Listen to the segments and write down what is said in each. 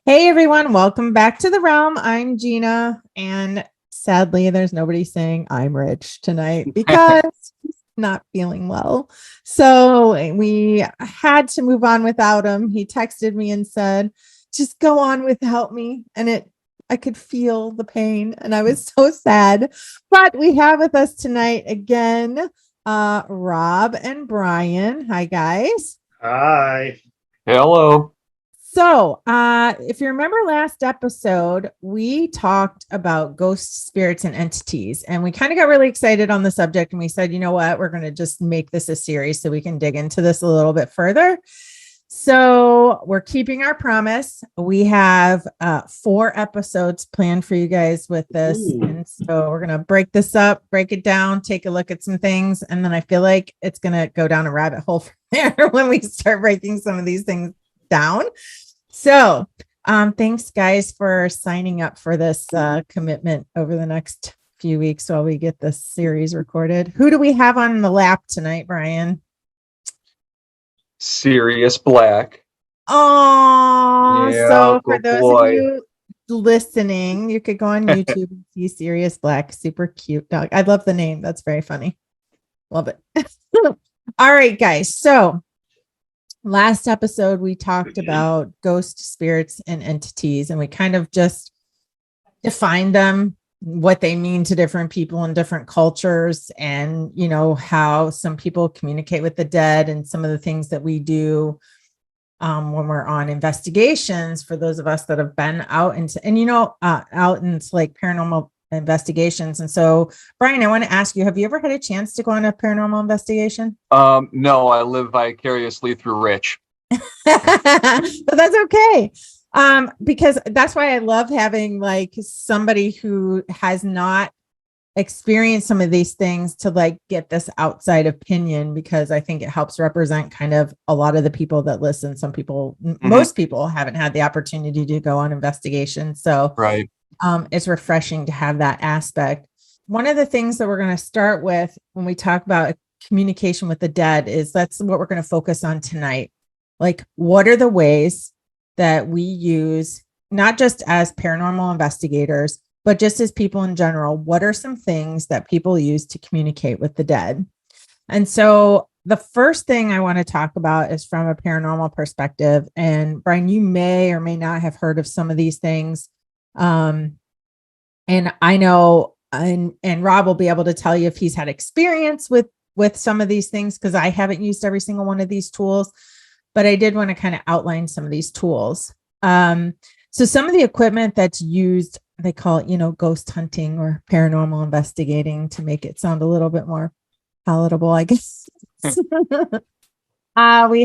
Hey everyone, welcome back to the realm. I'm Gina, and sadly, there's nobody saying I'm rich tonight because he's not feeling well. So we had to move on without him. He texted me and said, just go on without me. I could feel the pain and I was so sad. But we have with us tonight again, Rob and Brian. Hi, guys. Hi. Hello. So, if you remember last episode, we talked about ghost spirits and entities, and we kind of got really excited on the subject. And we said, you know what, we're going to just make this a series so we can dig into this a little bit further. So, we're keeping our promise. We have 4 episodes planned for you guys with this. Ooh. And so, we're going to break this up, break it down, take a look at some things. And then I feel like it's going to go down a rabbit hole from there when we start breaking some of these things down. So, thanks guys for signing up for this commitment over the next few weeks while we get this series recorded. Who do we have on the lap tonight, Brian? Sirius Black. Oh, Yeah, so for good those boy. of you listening, you could go on YouTube and see Sirius Black, super cute dog. I love the name. That's very funny. Love it. All right, guys. So last episode, we talked about ghost spirits and entities, and we kind of just defined them, what they mean to different people in different cultures, and, you know, how some people communicate with the dead and some of the things that we do when we're on investigations for those of us that have been out into, and, out into like paranormal investigations. And so, Brian, I want to ask you, have you ever had a chance to go on a paranormal investigation? No, I live vicariously through Rich. But that's okay. Because that's why I love having like somebody who has not experienced some of these things to like get this outside opinion, because I think it helps represent kind of a lot of the people that listen. Some people, most people haven't had the opportunity to go on investigation. So Right. It's refreshing to have that aspect. One of the things that we're going to start with when we talk about communication with the dead is that's what we're going to focus on tonight. Like, what are the ways that we use, not just as paranormal investigators, but just as people in general? What are some things that people use to communicate with the dead? And so the first thing I want to talk about is from a paranormal perspective. And Brian, you may or may not have heard of some of these things. And I know, and Rob will be able to tell you if he's had experience with some of these things, because I haven't used every single one of these tools, but I did want to kind of outline some of these tools. So some of the equipment that's used, they call it, ghost hunting or paranormal investigating, to make it sound a little bit more palatable, I guess. We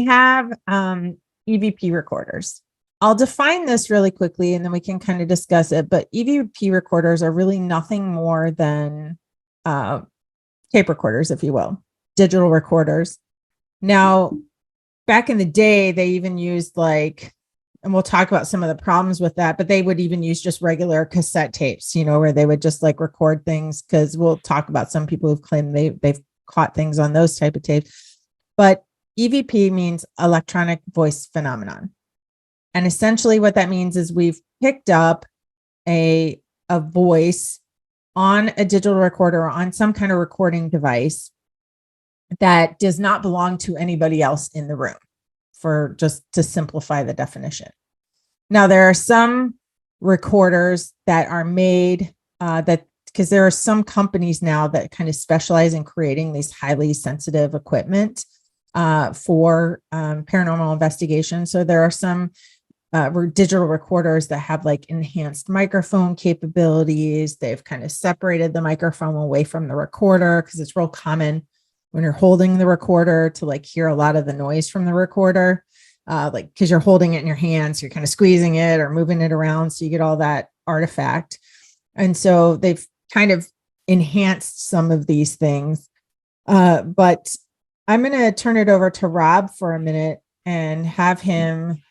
have EVP recorders. I'll define this really quickly and then we can kind of discuss it. But EVP recorders are really nothing more than tape recorders, if you will, digital recorders. Now, back in the day, they even used and we'll talk about some of the problems with that, but they would even use just regular cassette tapes, where they would just like record things, because we'll talk about some people who've claimed they've caught things on those type of tapes. But EVP means electronic voice phenomenon. And essentially what that means is we've picked up a voice on a digital recorder or on some kind of recording device that does not belong to anybody else in the room, for just to simplify the definition. Now, there are some recorders that are made because there are some companies now that kind of specialize in creating these highly sensitive equipment for paranormal investigation. So there are some digital recorders that have like enhanced microphone capabilities. They've kind of separated the microphone away from the recorder, because it's real common when you're holding the recorder to like hear a lot of the noise from the recorder, because you're holding it in your hands, you're kind of squeezing it or moving it around, so you get all that artifact. And so they've kind of enhanced some of these things. But I'm going to turn it over to Rob for a minute and have him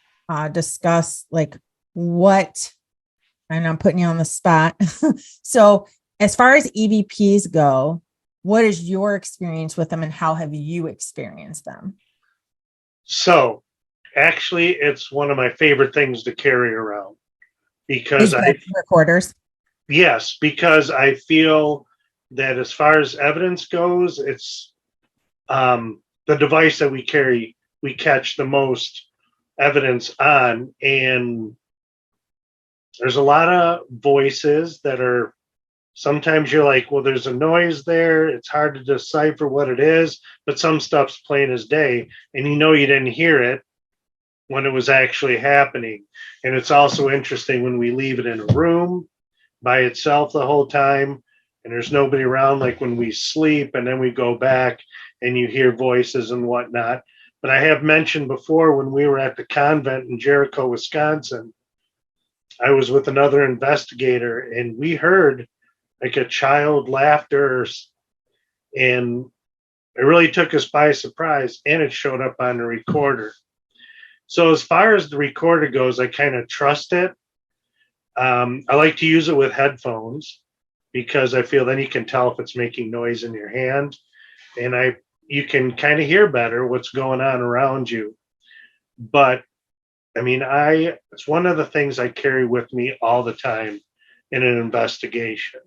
discuss like what, and I'm putting you on the spot. So as far as EVPs go, what is your experience with them and how have you experienced them? So, actually, it's one of my favorite things to carry around. Is the recorders. Yes, because I feel that as far as evidence goes, it's the device that we carry, we catch the most evidence on. And there's a lot of voices that are, sometimes you're like, well, there's a noise there. It's hard to decipher what it is, but some stuff's plain as day. And you didn't hear it when it was actually happening. And it's also interesting when we leave it in a room by itself the whole time and there's nobody around, like when we sleep and then we go back and you hear voices and whatnot. But I have mentioned before, when we were at the convent in Jericho, Wisconsin, I was with another investigator and we heard like a child laughter, and it really took us by surprise, and it showed up on the recorder. So as far as the recorder goes, I kind of trust it. I like to use it with headphones because I feel then you can tell if it's making noise in your hand, and you can kind of hear better what's going on around you. But I mean, it's one of the things I carry with me all the time in an investigation.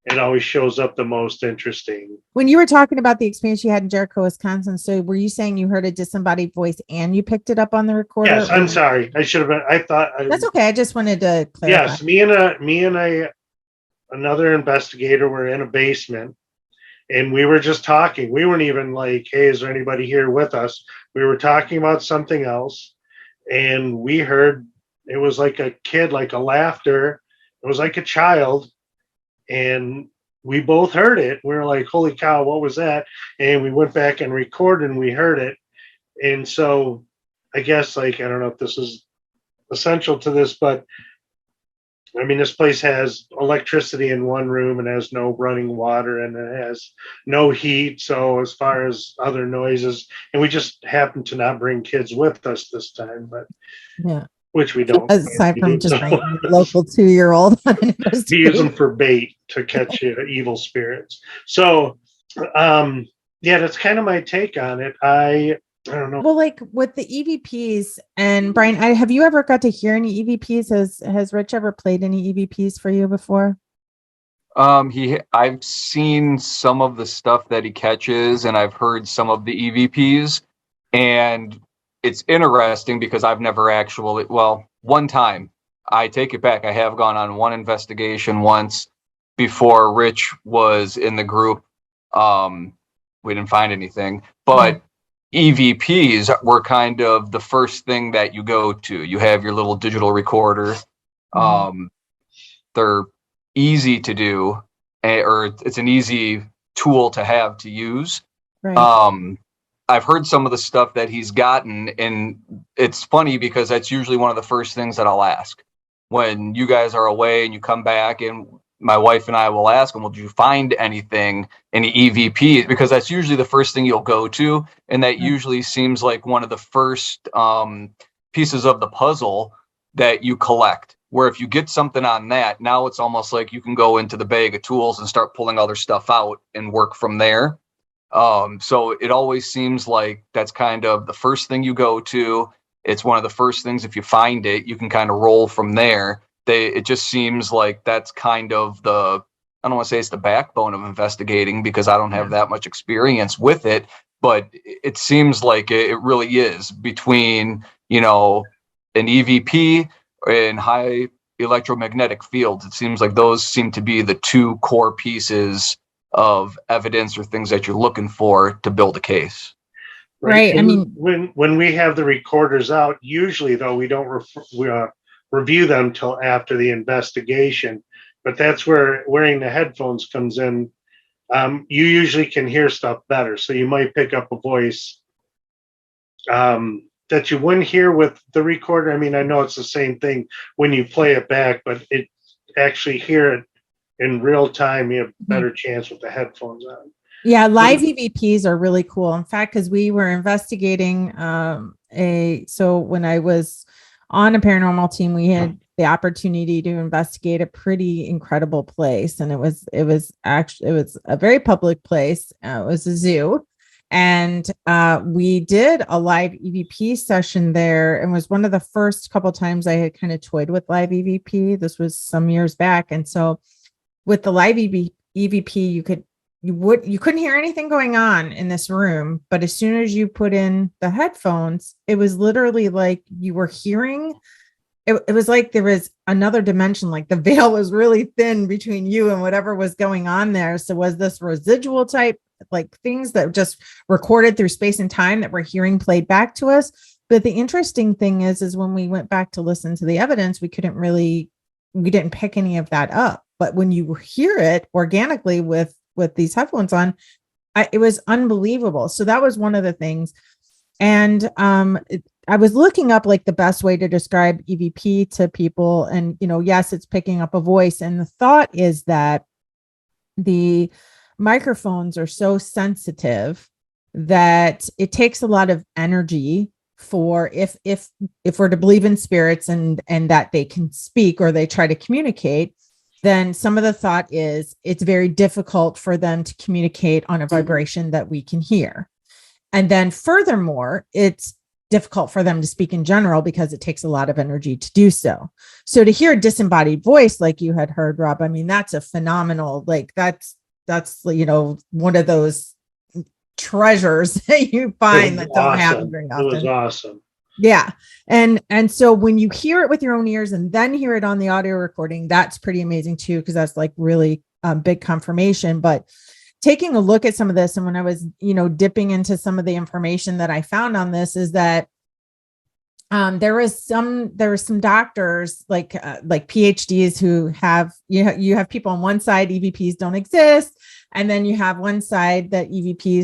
It always shows up the most interesting. When you were talking about the experience you had in Jericho, Wisconsin, so were you saying you heard a disembodied voice and you picked it up on the recorder? Yes, I'm sorry. I should have been. I thought that's okay. I just wanted to clarify. Yes, me and another investigator were in a basement, and we were just talking. We weren't even like, "Hey, is there anybody here with us?" We were talking about something else, and we heard it was like a kid, like a laughter. It was like a child. And we both heard it. We were like, holy cow, what was that? And we went back and recorded and we heard it. And so I guess, like, I don't know if this is essential to this, but I mean, this place has electricity in one room and has no running water and it has no heat. So as far as other noises, and we just happened to not bring kids with us this time, but yeah. Which we don't. Aside from just bringing a local 2-year-old. We use them for bait to catch evil spirits. So, yeah, that's kind of my take on it. I don't know. Well, like with the EVPs, and Brian, have you ever got to hear any EVPs? Has Rich ever played any EVPs for you before? I've seen some of the stuff that he catches, and I've heard some of the EVPs, and it's interesting because I've never actually, one time, I take it back. I have gone on one investigation once before Rich was in the group. We didn't find anything, but EVPs were kind of the first thing that you go to. You have your little digital recorder. They're easy to do, or it's an easy tool to have to use. Right. I've heard some of the stuff that he's gotten, and it's funny because that's usually one of the first things that I'll ask when you guys are away and you come back, and my wife and I will ask him, well, did you find anything, any EVPs? Because that's usually the first thing you'll go to. And that usually seems like one of the first pieces of the puzzle that you collect, where if you get something on that, now it's almost like you can go into the bag of tools and start pulling other stuff out and work from there. So it always seems like that's kind of the first thing you go to. It's one of the first things, if you find it, you can kind of roll from there. It just seems like that's kind of I don't want to say it's the backbone of investigating because I don't have that much experience with it, but it seems like it really is between, an EVP and high electromagnetic fields. It seems like those seem to be the two core pieces of evidence or things that you're looking for to build a case. Right. I mean, when we have the recorders out, usually though, we don't review them till after the investigation, but that's where wearing the headphones comes in. You usually can hear stuff better. So you might pick up a voice that you wouldn't hear with the recorder. I mean, I know it's the same thing when you play it back, but it actually hear it in real time, you have a better chance with the headphones on. Yeah, live EVPs are really cool. In fact, because we were investigating so when I was on a paranormal team, we had the opportunity to investigate a pretty incredible place, and it was a very public place. It was a zoo, And we did a live EVP session there, and was one of the first couple times I had kind of toyed with live EVP. This was some years back. And so with the live EVP, you couldn't hear anything going on in this room, but as soon as you put in the headphones, it was literally like you were hearing. It was like there was another dimension, like the veil was really thin between you and whatever was going on there. So was this residual type, like things that just recorded through space and time that we're hearing played back to us? But the interesting thing is when we went back to listen to the evidence, we didn't pick any of that up. But when you hear it organically with these headphones on, it was unbelievable. So that was one of the things. And I was looking up like the best way to describe EVP to people. And, yes, it's picking up a voice. And the thought is that the microphones are so sensitive that it takes a lot of energy for if we're to believe in spirits and that they can speak or they try to communicate, then some of the thought is it's very difficult for them to communicate on a vibration that we can hear. And then furthermore, it's difficult for them to speak in general because it takes a lot of energy to do so. So to hear a disembodied voice, like you had heard, Rob, I mean, that's a phenomenal, like that's, one of those treasures that you find that don't happen very often. It was awesome. Yeah. And so when you hear it with your own ears and then hear it on the audio recording, that's pretty amazing too, because that's like really big confirmation. But taking a look at some of this, and when I was, dipping into some of the information that I found on this, is that there was some doctors like PhDs who have, you have people on one side, EVPs don't exist. And then you have one side that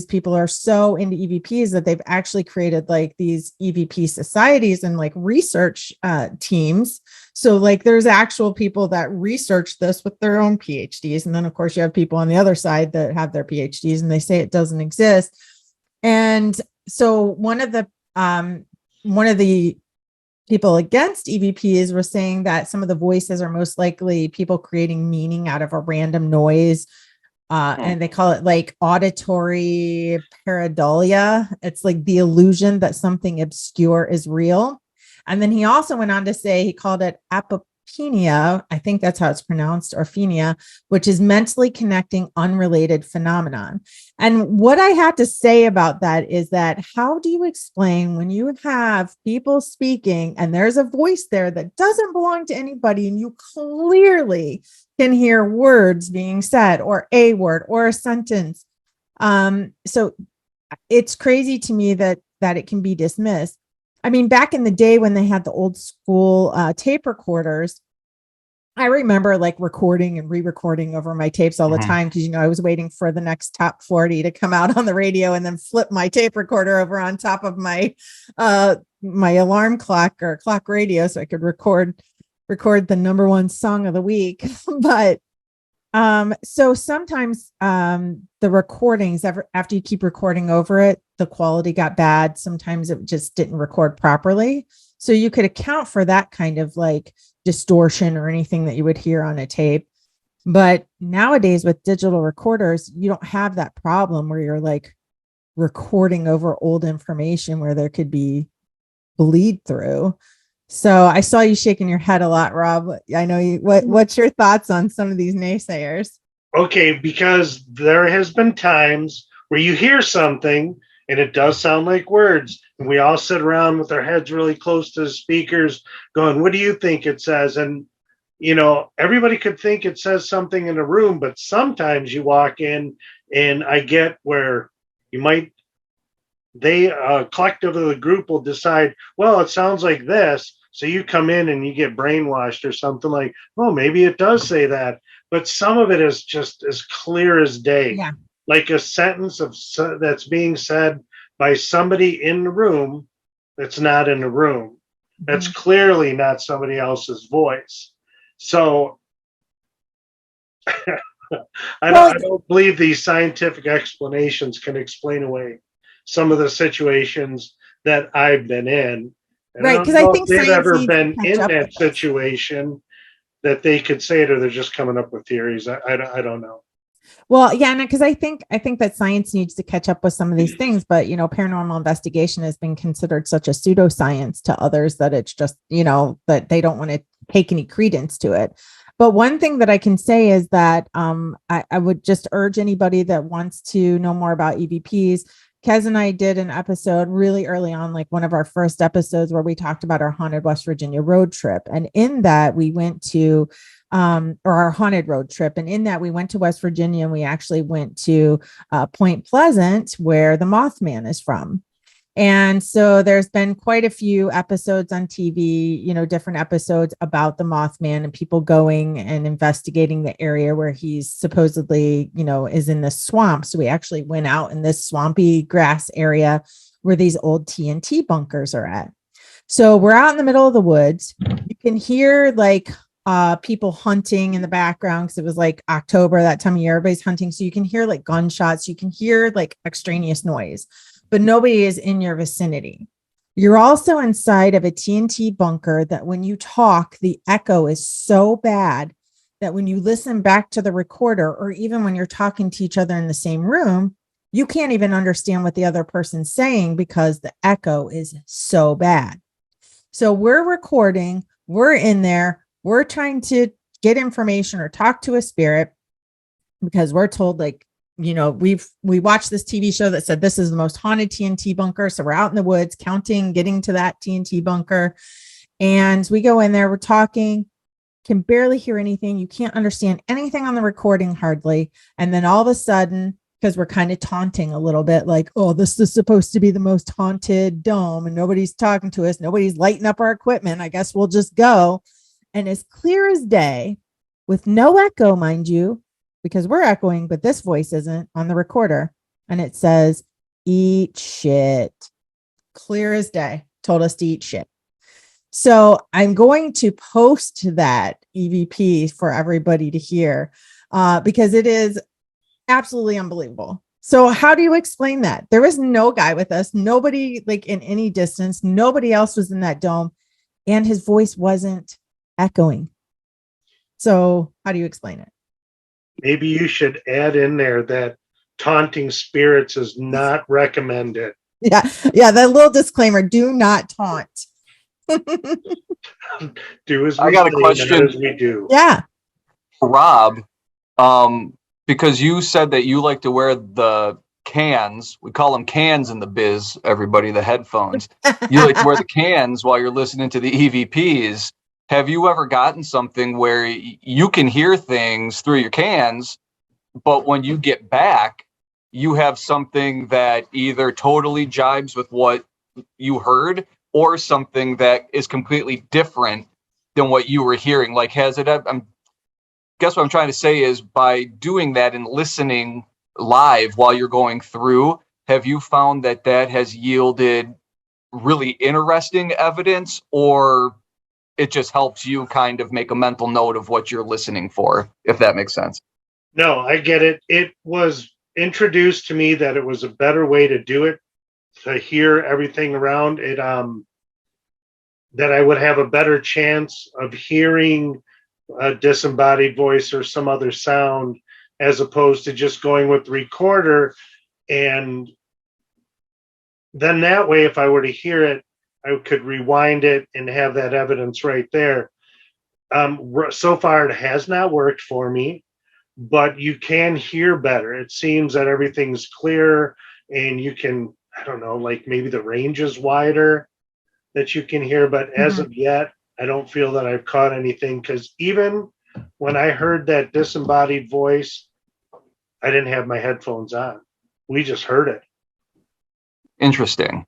people are so into EVPs that they've actually created like these EVP societies and like research teams. So like there's actual people that research this with their own PhDs. And then of course you have people on the other side that have their PhDs and they say it doesn't exist. And so one of the people against EVPs were saying that some of the voices are most likely people creating meaning out of a random noise. And they call it like auditory pareidolia. It's like the illusion that something obscure is real. And then he also went on to say, he called it apopenia. I think that's how it's pronounced, or phenia, which is mentally connecting unrelated phenomenon. And what I had to say about that is that how do you explain when you have people speaking and there's a voice there that doesn't belong to anybody and you clearly can hear words being said or a word or a sentence? So it's crazy to me that it can be dismissed. I mean, back in the day when they had the old school tape recorders, I remember like recording and re-recording over my tapes all the time because, I was waiting for the next top 40 to come out on the radio and then flip my tape recorder over on top of my my alarm clock or clock radio so I could record the number one song of the week. But so sometimes the recordings, after you keep recording over it, the quality got bad. Sometimes it just didn't record properly. So you could account for that kind of like distortion or anything that you would hear on a tape. But nowadays with digital recorders, you don't have that problem where you're like recording over old information where there could be bleed through. So I saw you shaking your head a lot, Rob. I know you. What's your thoughts on some of these naysayers? Okay, because there has been times where you hear something and it does sound like words, and we all sit around with our heads really close to the speakers going, what do you think it says? And, everybody could think it says something in a room, but sometimes you walk in and I get where they collectively, the group will decide, well, it sounds like this. So you come in and you get brainwashed or something like, oh, maybe it does say that. But some of it is just as clear as day. Yeah. Like a sentence that's being said by somebody in the room that's not in the room. That's clearly not somebody else's voice. So I don't believe these scientific explanations can explain away some of the situations that I've been in. And right, because I think they've ever been in that situation that they could say it, or they're just coming up with theories. I don't know. Well, yeah, because I think that science needs to catch up with some of these things, but paranormal investigation has been considered such a pseudoscience to others that it's just, that they don't want to take any credence to it. But one thing that I can say is that I would just urge anybody that wants to know more about EVPs. Kez and I did an episode really early on, like one of our first episodes where we talked about our haunted West Virginia road trip. And in that we went to or our haunted road trip. And in that, we went to West Virginia and we actually went to Point Pleasant, where the Mothman is from. And so there's been quite a few episodes on TV, different episodes about the Mothman and people going and investigating the area where he's supposedly, is in the swamp. So we actually went out in this swampy grass area where these old TNT bunkers are at. So we're out in the middle of the woods. You can hear like people hunting in the background because it was like October, that time of year, everybody's hunting. So you can hear like gunshots, you can hear like extraneous noise, but nobody is in your vicinity. You're also inside of a TNT bunker that when you talk, the echo is so bad that when you listen back to the recorder, or even when you're talking to each other in the same room, you can't even understand what the other person's saying because the echo is so bad. So we're recording, we're in there, we're trying to get information or talk to a spirit because we're told, like, we watched this TV show that said this is the most haunted TNT bunker. So we're out in the woods counting, getting to that TNT bunker. And we go in there, we're talking, can barely hear anything. You can't understand anything on the recording hardly. And then all of a sudden, because we're kind of taunting a little bit, like, oh, this is supposed to be the most haunted dome and nobody's talking to us. Nobody's lighting up our equipment. I guess we'll just go. And as clear as day, with no echo, mind you, because we're echoing, but this voice isn't on the recorder. And it says, eat shit. Clear as day, told us to eat shit. So I'm going to post that EVP for everybody to hear because it is absolutely unbelievable. So how do you explain that? There was no guy with us, nobody like in any distance, nobody else was in that dome, and his voice wasn't echoing. So how do you explain it? Maybe you should add in there that taunting spirits is not recommended. Yeah, that little disclaimer, do not taunt. Do as I we got a say, question. not as we do. Yeah. Rob, because you said that you like to wear the cans, we call them cans in the biz, everybody, the headphones. You like to wear the cans while you're listening to the EVPs. Have you ever gotten something where you can hear things through your cans, but when you get back, you have something that either totally jibes with what you heard or something that is completely different than what you were hearing? Like, has it, guess what I'm trying to say is, by doing that and listening live while you're going through, have you found that has yielded really interesting evidence, or it just helps you kind of make a mental note of what you're listening for, if that makes sense? No, I get it. It was introduced to me that it was a better way to do it, to hear everything around it, that I would have a better chance of hearing a disembodied voice or some other sound, as opposed to just going with the recorder. And then that way, if I were to hear it, I could rewind it and have that evidence right there. So far, it has not worked for me, but you can hear better. It seems that everything's clear and you can, I don't know, like maybe the range is wider that you can hear. But as of yet, I don't feel that I've caught anything, because even when I heard that disembodied voice, I didn't have my headphones on. We just heard it. Interesting.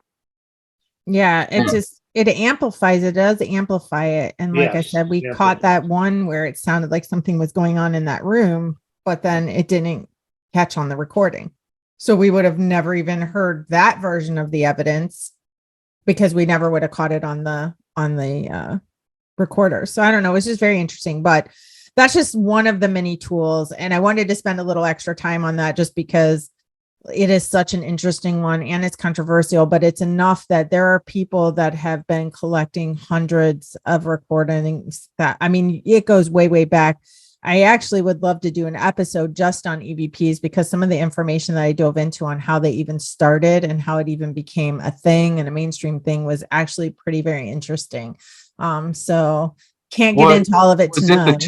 Yeah, it amplifies, it does amplify it. And like I said, we caught that one where it sounded like something was going on in that room, but then it didn't catch on the recording. So we would have never even heard that version of the evidence because we never would have caught it on the recorder. So I don't know, it's just very interesting, but that's just one of the many tools. And I wanted to spend a little extra time on that just because it is such an interesting one and it's controversial, but it's enough that there are people that have been collecting hundreds of recordings that, I mean, it goes way, way back. I actually would love to do an episode just on EVPs, because some of the information that I dove into on how they even started and how it even became a thing and a mainstream thing was actually pretty very interesting. So can't get into all of it Was it tonight.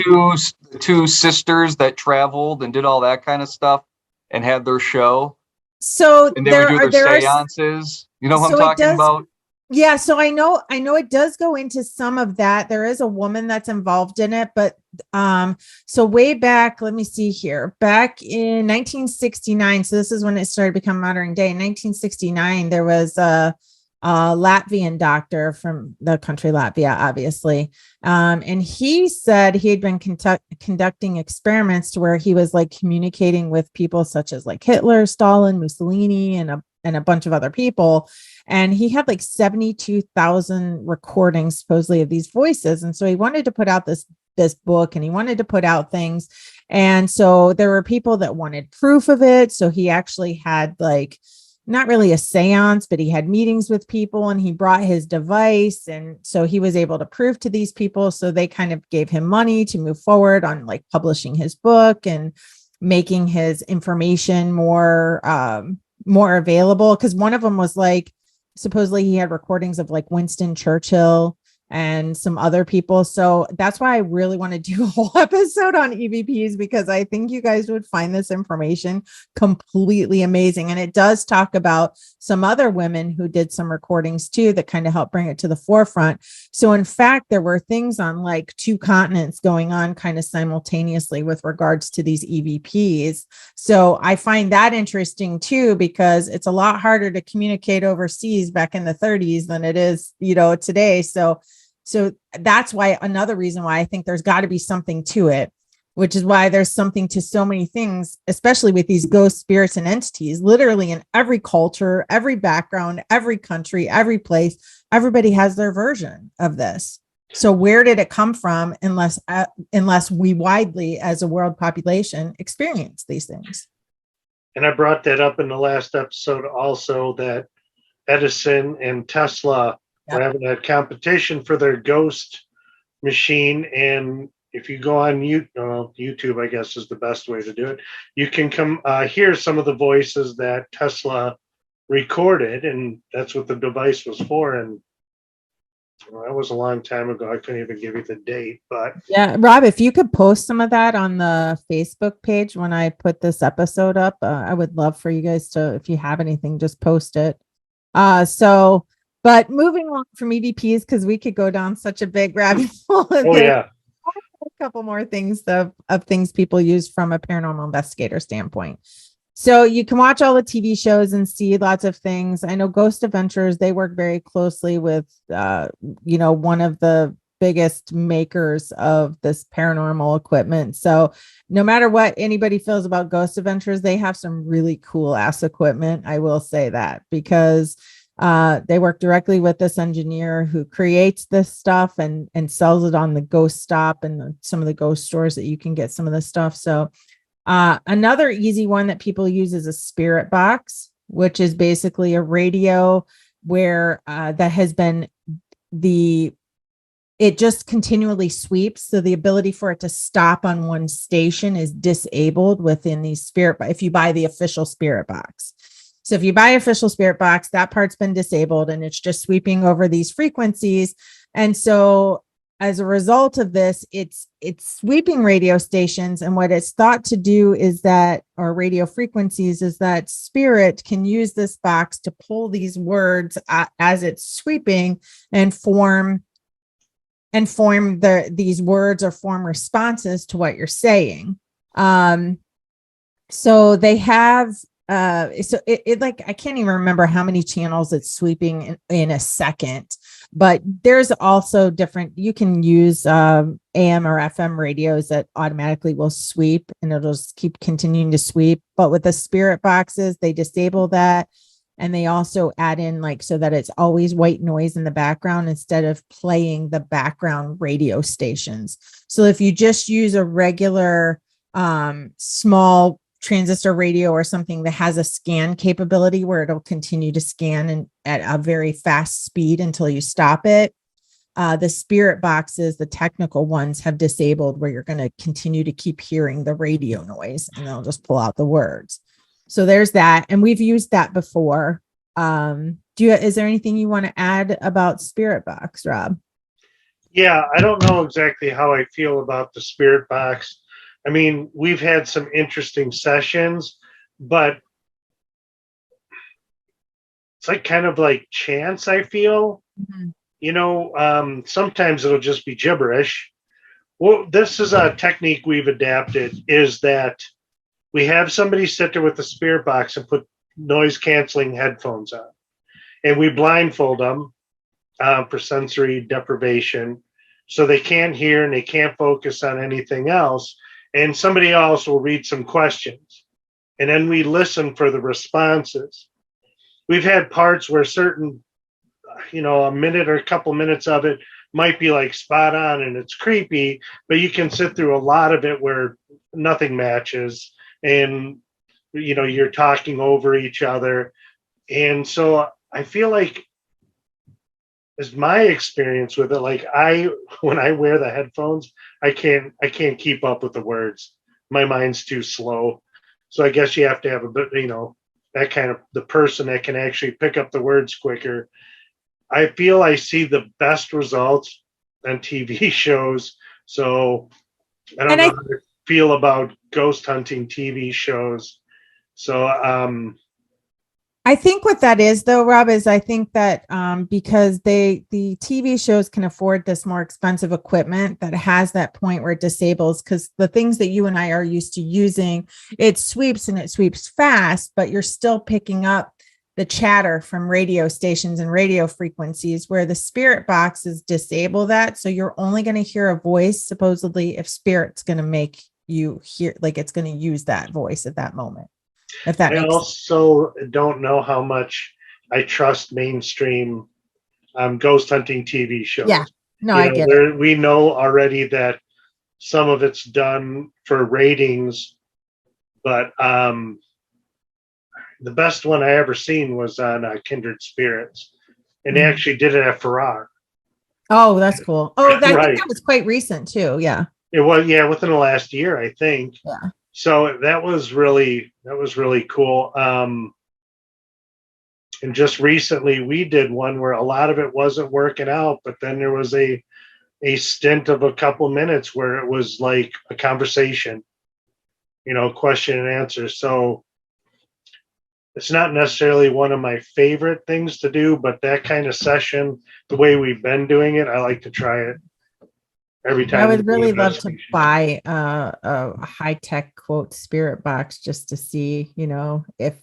the two sisters that traveled and did all that kind of stuff and had their show? So And they would do their seances. You know what I'm talking about? Yeah, so I know it does go into some of that. There is a woman that's involved in it, but so way back, let me see here. Back in 1969, so this is when it started becoming modern day. In 1969, there was a Latvian doctor from the country Latvia, obviously. And he said he had been conducting experiments to where he was like communicating with people such as like Hitler, Stalin, Mussolini, and a bunch of other people. And he had like 72,000 recordings supposedly of these voices. And so he wanted to put out this book, and he wanted to put out things. And so there were people that wanted proof of it. So he actually had like, not really a seance, but he had meetings with people, and he brought his device. And so he was able to prove to these people. So they kind of gave him money to move forward on like publishing his book and making his information more available. Because one of them was like, supposedly he had recordings of like Winston Churchill and some other people. So that's why I really want to do a whole episode on EVPs, because I think you guys would find this information completely amazing. And it does talk about some other women who did some recordings too, that kind of helped bring it to the forefront. So in fact, there were things on like 2 continents going on kind of simultaneously with regards to these EVPs. So I find that interesting too, because it's a lot harder to communicate overseas back in the 30s than it is, today. So that's why, another reason why I think there's got to be something to it, which is why there's something to so many things, especially with these ghost spirits and entities, literally in every culture, every background, every country, every place. Everybody has their version of this. So where did it come from, unless we widely as a world population experience these things? And I brought that up in the last episode also, that Edison and Tesla were having a competition for their ghost machine. And if you go on YouTube, I guess is the best way to do it, you can hear some of the voices that Tesla recorded, and that's what the device was for. And that was a long time ago. I couldn't even give you the date, but yeah, Rob, if you could post some of that on the Facebook page when I put this episode up, I would love for you guys to, if you have anything, just post it. But moving on from EVPs, because we could go down such a big rabbit hole. oh yeah, A couple more things of things people use from a paranormal investigator standpoint. So you can watch all the TV shows and see lots of things. I know Ghost Adventures, they work very closely with, one of the biggest makers of this paranormal equipment. So no matter what anybody feels about Ghost Adventures, they have some really cool ass equipment. I will say that, because they work directly with this engineer who creates this stuff and sells it on the Ghost Stop and some of the ghost stores that you can get some of this stuff. So another easy one that people use is a spirit box, which is basically a radio where that has been it just continually sweeps. So the ability for it to stop on one station is disabled within these if you buy the official spirit box. So if you buy official spirit box, that part's been disabled and it's just sweeping over these frequencies. And so as a result of this, it's sweeping radio stations. And what it's thought to do is that, or radio frequencies, is that spirit can use this box to pull these words as it's sweeping and form these words, or form responses to what you're saying. So they have it like, I can't even remember how many channels it's sweeping in a second, but there's also you can use AM or FM radios that automatically will sweep, and it'll just keep continuing to sweep. But with the spirit boxes, they disable that. And they also add in so that it's always white noise in the background instead of playing the background radio stations. So if you just use a regular small transistor radio or something that has a scan capability where it'll continue to scan at a very fast speed until you stop it, The spirit boxes, the technical ones, have disabled where you're going to continue to keep hearing the radio noise and they'll just pull out the words. So there's that. And we've used that before. Is there anything you want to add about spirit box, Rob? Yeah, I don't know exactly how I feel about the spirit box. I mean, we've had some interesting sessions, but it's like kind of like chance, I feel. Mhm. You know, sometimes it'll just be gibberish. Well, this is a technique we've adapted, is that we have somebody sit there with the spirit box and put noise canceling headphones on, and we blindfold them for sensory deprivation, so they can't hear and they can't focus on anything else. And somebody else will read some questions, and then we listen for the responses. We've had parts where certain, a minute or a couple minutes of it might be like spot on and it's creepy, but you can sit through a lot of it where nothing matches, and you're talking over each other. And so I feel like, as my experience with it, like when I wear the headphones, I can't keep up with the words. My mind's too slow. So I guess you have to have a bit, that kind of the person that can actually pick up the words quicker. I feel I see the best results on TV shows. So I don't know how to feel about ghost hunting TV shows. So I think what that is, though, Rob, is I think that because the TV shows can afford this more expensive equipment that has that point where it disables, because the things that you and I are used to using, it sweeps and it sweeps fast, but you're still picking up the chatter from radio stations and radio frequencies, where the spirit boxes disable that. So you're only going to hear a voice, supposedly, if spirit's going to make you hear, like it's going to use that voice at that moment. If that I makes also don't know how much I trust mainstream ghost hunting TV shows. Yeah, no, I get it. We know already that some of it's done for ratings, but the best one I ever seen was on Kindred Spirits, and they actually did it at Farrar. Oh, that's cool. Oh, I think Right. that was quite recent too. Yeah. It was, yeah, within the last year, I think. Yeah. So that was really cool. And just recently we did one where a lot of it wasn't working out, but then there was a stint of a couple minutes where it was like a conversation, question and answer. So it's not necessarily one of my favorite things to do, but that kind of session, the way we've been doing it, I like to try it every time. I would really love to buy a high-tech quote spirit box just to see, if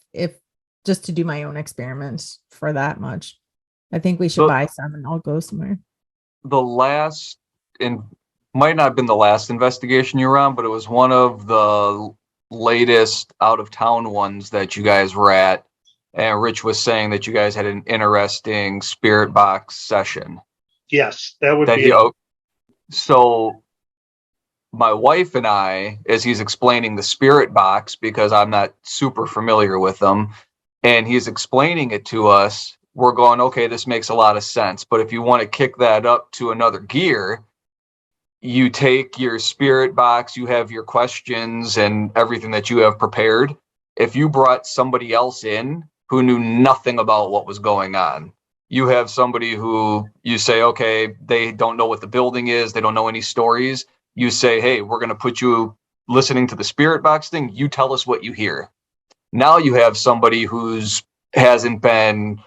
just to do my own experiments for that much. I think we should buy some and I'll go somewhere. The last, and might not have been the last investigation you were on, but it was one of the latest out of town ones that you guys were at. And Rich was saying that you guys had an interesting spirit box session. Yes, that would be. So my wife and I, as he's explaining the spirit box, because I'm not super familiar with them, and he's explaining it to us, we're going, okay, this makes a lot of sense. But if you want to kick that up to another gear, you take your spirit box, you have your questions and everything that you have prepared. If you brought somebody else in who knew nothing about what was going on, you have somebody who you say, okay, they don't know what the building is, they don't know any stories. You say, hey, we're going to put you listening to the spirit box thing. You tell us what you hear. Now you have somebody who's hasn't been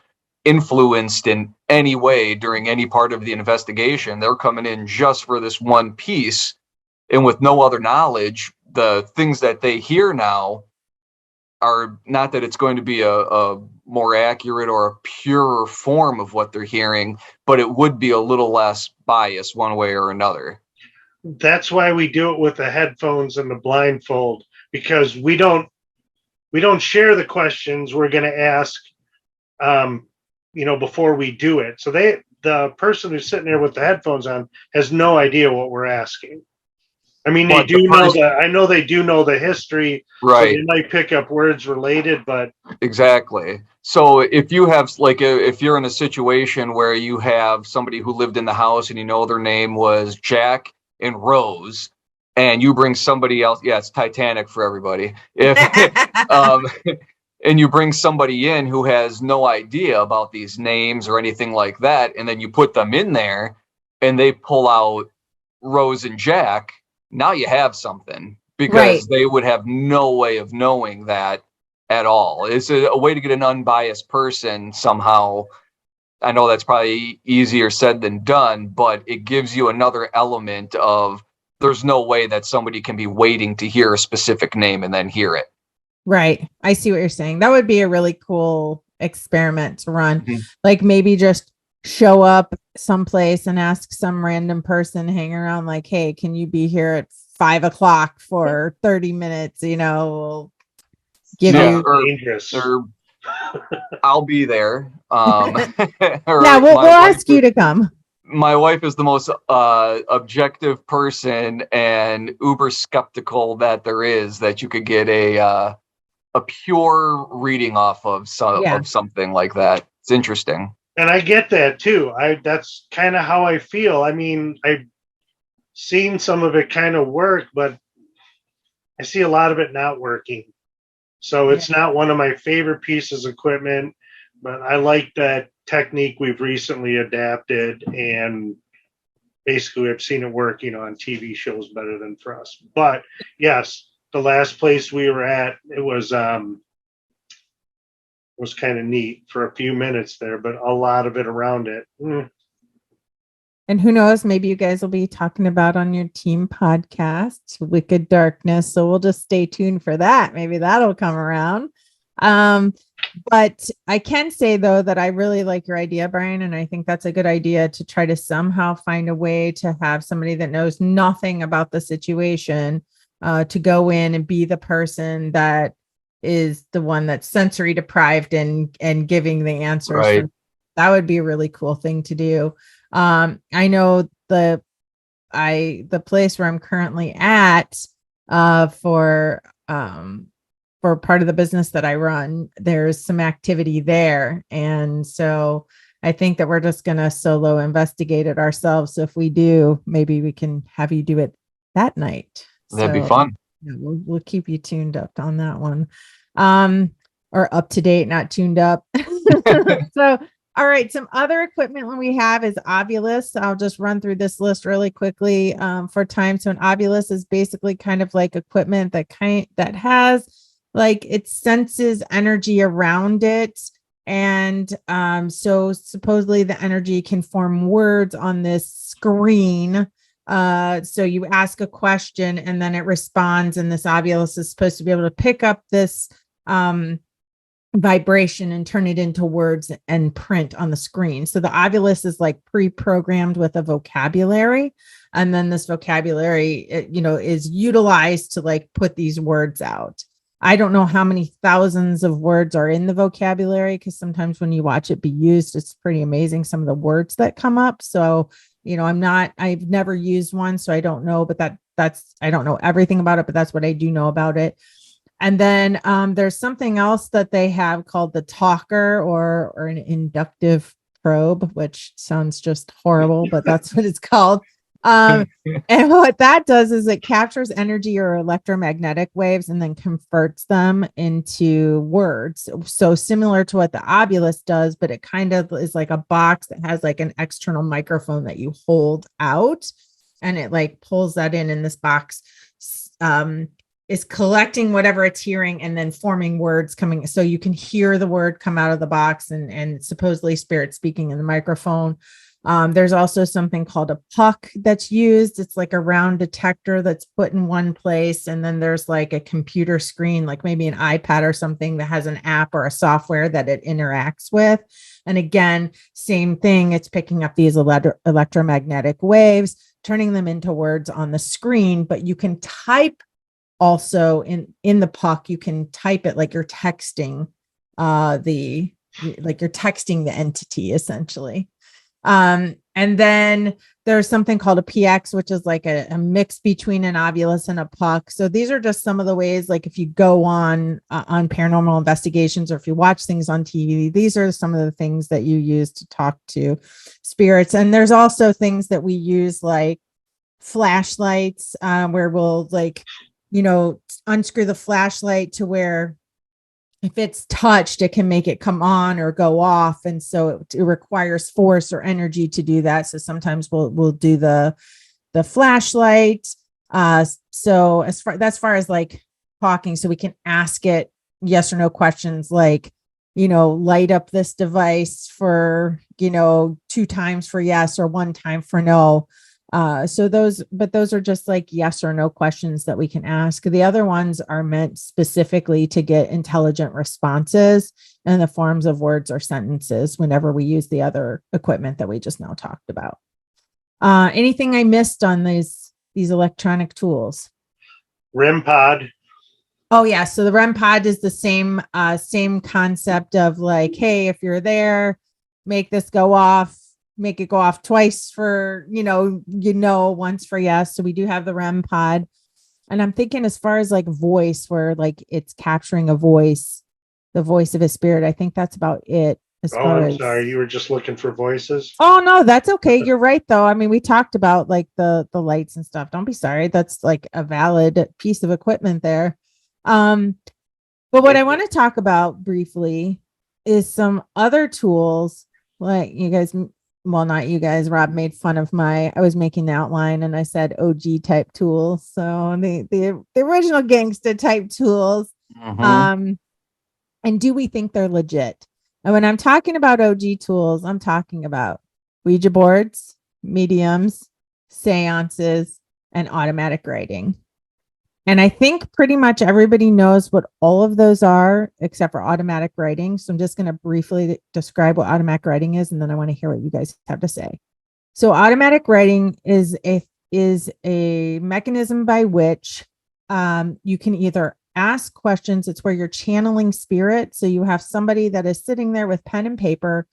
influenced in any way during any part of the investigation. They're coming in just for this one piece, and with no other knowledge, the things that they hear now are not that it's going to be a more accurate or a purer form of what they're hearing, but it would be a little less biased one way or another. That's why we do it with the headphones and the blindfold, because we don't share the questions we're going to ask, before we do it. So the person who's sitting there with the headphones on has no idea what we're asking. I mean, But I know they do know the history, so right. they might pick up words related, but Exactly. So if you have like if you're in a situation where you have somebody who lived in the house and you know their name was Jack and Rose, and you bring somebody else, yeah, it's Titanic for everybody. If um, and you bring somebody in who has no idea about these names or anything like that, and then you put them in there, and they pull out Rose and Jack, now you have something Right. because they would have no way of knowing that at all. It's a way to get an unbiased person somehow. I know that's probably easier said than done, but it gives you another element of there's no way that somebody can be waiting to hear a specific name and then hear it. Right. I see what you're saying. That would be a really cool experiment to run. Mhm. Like maybe just show up someplace and ask some random person hanging around, like, hey, can you be here at 5 o'clock for 30 minutes? We'll give Yeah, you. dangerous. or I'll be there. Yeah, Or we'll my ask you to come. my wife is the most objective person and uber skeptical that there is that you could get a pure reading off of Yeah. of something like that. It's interesting. And I get that too. That's kind of how I feel. I mean, I've seen some of it kind of work, but I see a lot of it not working. So it's not one of my favorite pieces of equipment, but I like that technique we've recently adapted, and basically I've seen it work, on TV shows better than for us. But yes, the last place we were at, it was kind of neat for a few minutes there, but a lot of it around it. And who knows, maybe you guys will be talking about on your team podcast, Wicked Darkness. So we'll just stay tuned for that. Maybe that'll come around. But I can say, though, that I really like your idea, Brian. And I think that's a good idea to try to somehow find a way to have somebody that knows nothing about the situation to go in and be the person that is the one that's sensory deprived and giving the answers. Right. That would be a really cool thing to do. I know the place where I'm currently at for part of the business that I run, there's some activity there. And so I think that we're just going to solo investigate it ourselves. So if we do, maybe we can have you do it that night. That'd be fun. Yeah, we'll keep you tuned up on that one. Or up to date, not tuned up. So all right. Some other equipment we have is Ovilus. I'll just run through this list really quickly for time. So an Ovilus is basically kind of like equipment that has like it senses energy around it. And so supposedly the energy can form words on this screen. So you ask a question and then it responds, and this Ovilus is supposed to be able to pick up this vibration and turn it into words and print on the screen. So the Ovilus is like pre-programmed with a vocabulary, and then this vocabulary is utilized to like put these words out. I don't know how many thousands of words are in the vocabulary, because sometimes when you watch it be used, it's pretty amazing some of the words that come up. So I've never used one, so I don't know, but I don't know everything about it, but that's what I do know about it. And then there's something else that they have called the talker or an inductive probe, which sounds just horrible, but that's what it's called. And what that does is it captures energy or electromagnetic waves and then converts them into words. So similar to what the Ovilus does, but it kind of is like a box that has like an external microphone that you hold out, and it like pulls that in this box is collecting whatever it's hearing and then forming words coming. So you can hear the word come out of the box and supposedly spirit speaking in the microphone. There's also something called a puck that's used. It's like a round detector that's put in one place. And then there's like a computer screen, like maybe an iPad or something that has an app or a software that it interacts with. And again, same thing. It's picking up these electromagnetic waves, turning them into words on the screen, but you can type also in the puck. You can type it like you're texting you're texting the entity essentially. And then there's something called a PX, which is like a mix between an ovulus and a puck. So these are just some of the ways, like if you go on paranormal investigations or if you watch things on TV, these are some of the things that you use to talk to spirits. And there's also things that we use like flashlights, where we'll like, unscrew the flashlight to where if it's touched, it can make it come on or go off. And so it requires force or energy to do that. So sometimes we'll do the flashlight. So as far as like talking, so we can ask it yes or no questions like, light up this device for, 2 times for yes or 1 time for no. So those are just like yes or no questions that we can ask. The other ones are meant specifically to get intelligent responses in the forms of words or sentences whenever we use the other equipment that we just now talked about. Anything I missed on these electronic tools? REM pod. Oh yeah. So the REM pod is the same concept of like, hey, if you're there, make this go off. Make it go off twice for, once for yes. So we do have the REM pod. And I'm thinking as far as like voice, where like it's capturing a voice, the voice of a spirit. I think that's about it. I'm sorry. You were just looking for voices. Oh no, that's okay. You're right though. I mean, we talked about like the lights and stuff. Don't be sorry. That's like a valid piece of equipment there. But what I want to talk about briefly is some other tools like you guys. Well, not you guys. Rob made fun of I was making the outline and I said OG type tools. So the original gangster type tools. Mm-hmm. And do we think they're legit? And when I'm talking about OG tools, I'm talking about Ouija boards, mediums, seances, and automatic writing. And I think pretty much everybody knows what all of those are, except for automatic writing. So I'm just going to briefly describe what automatic writing is, and then I want to hear what you guys have to say. So automatic writing is a mechanism by which you can either ask questions. It's where you're channeling spirit. So you have somebody that is sitting there with pen and paper,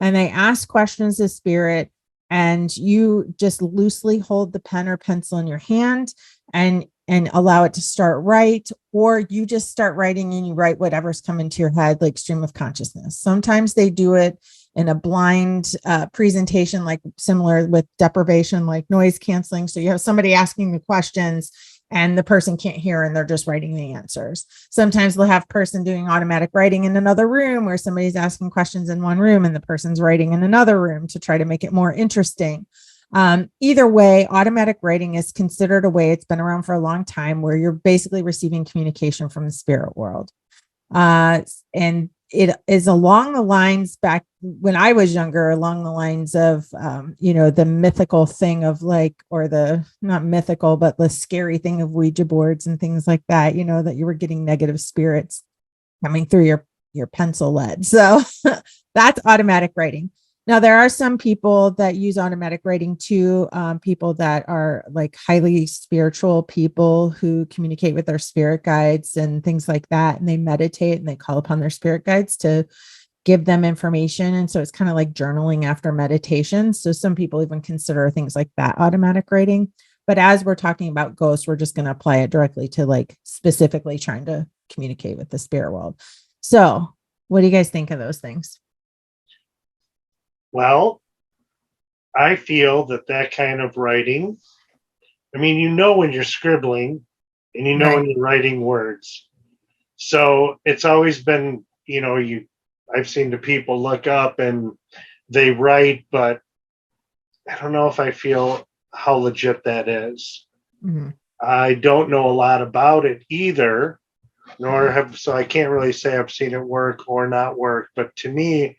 and they ask questions to spirit, and you just loosely hold the pen or pencil in your hand and allow it to start write, or you just start writing and you write whatever's come into your head, like stream of consciousness. Sometimes they do it in a blind presentation, like similar with deprivation, like noise canceling. So you have somebody asking the questions and the person can't hear and they're just writing the answers. Sometimes they'll have person doing automatic writing in another room where somebody's asking questions in one room and the person's writing in another room to try to make it more interesting. Either way, automatic writing is considered a way, it's been around for a long time, where you're basically receiving communication from the spirit world. And it is along the lines back when I was younger, along the lines of, the mythical thing of like, or the not mythical, but the scary thing of Ouija boards and things like that, that you were getting negative spirits coming through your pencil lead. So that's automatic writing. Now, there are some people that use automatic writing too, people that are like highly spiritual people who communicate with their spirit guides and things like that. And they meditate and they call upon their spirit guides to give them information. And so it's kind of like journaling after meditation. So some people even consider things like that automatic writing. But as we're talking about ghosts, we're just going to apply it directly to like specifically trying to communicate with the spirit world. So what do you guys think of those things? Well, I feel that kind of writing, I mean, when you're scribbling and when you're writing words. So it's always been, I've seen the people look up and they write, but I don't know if I feel how legit that is. Mm-hmm. I don't know a lot about it either, so I can't really say I've seen it work or not work. But to me,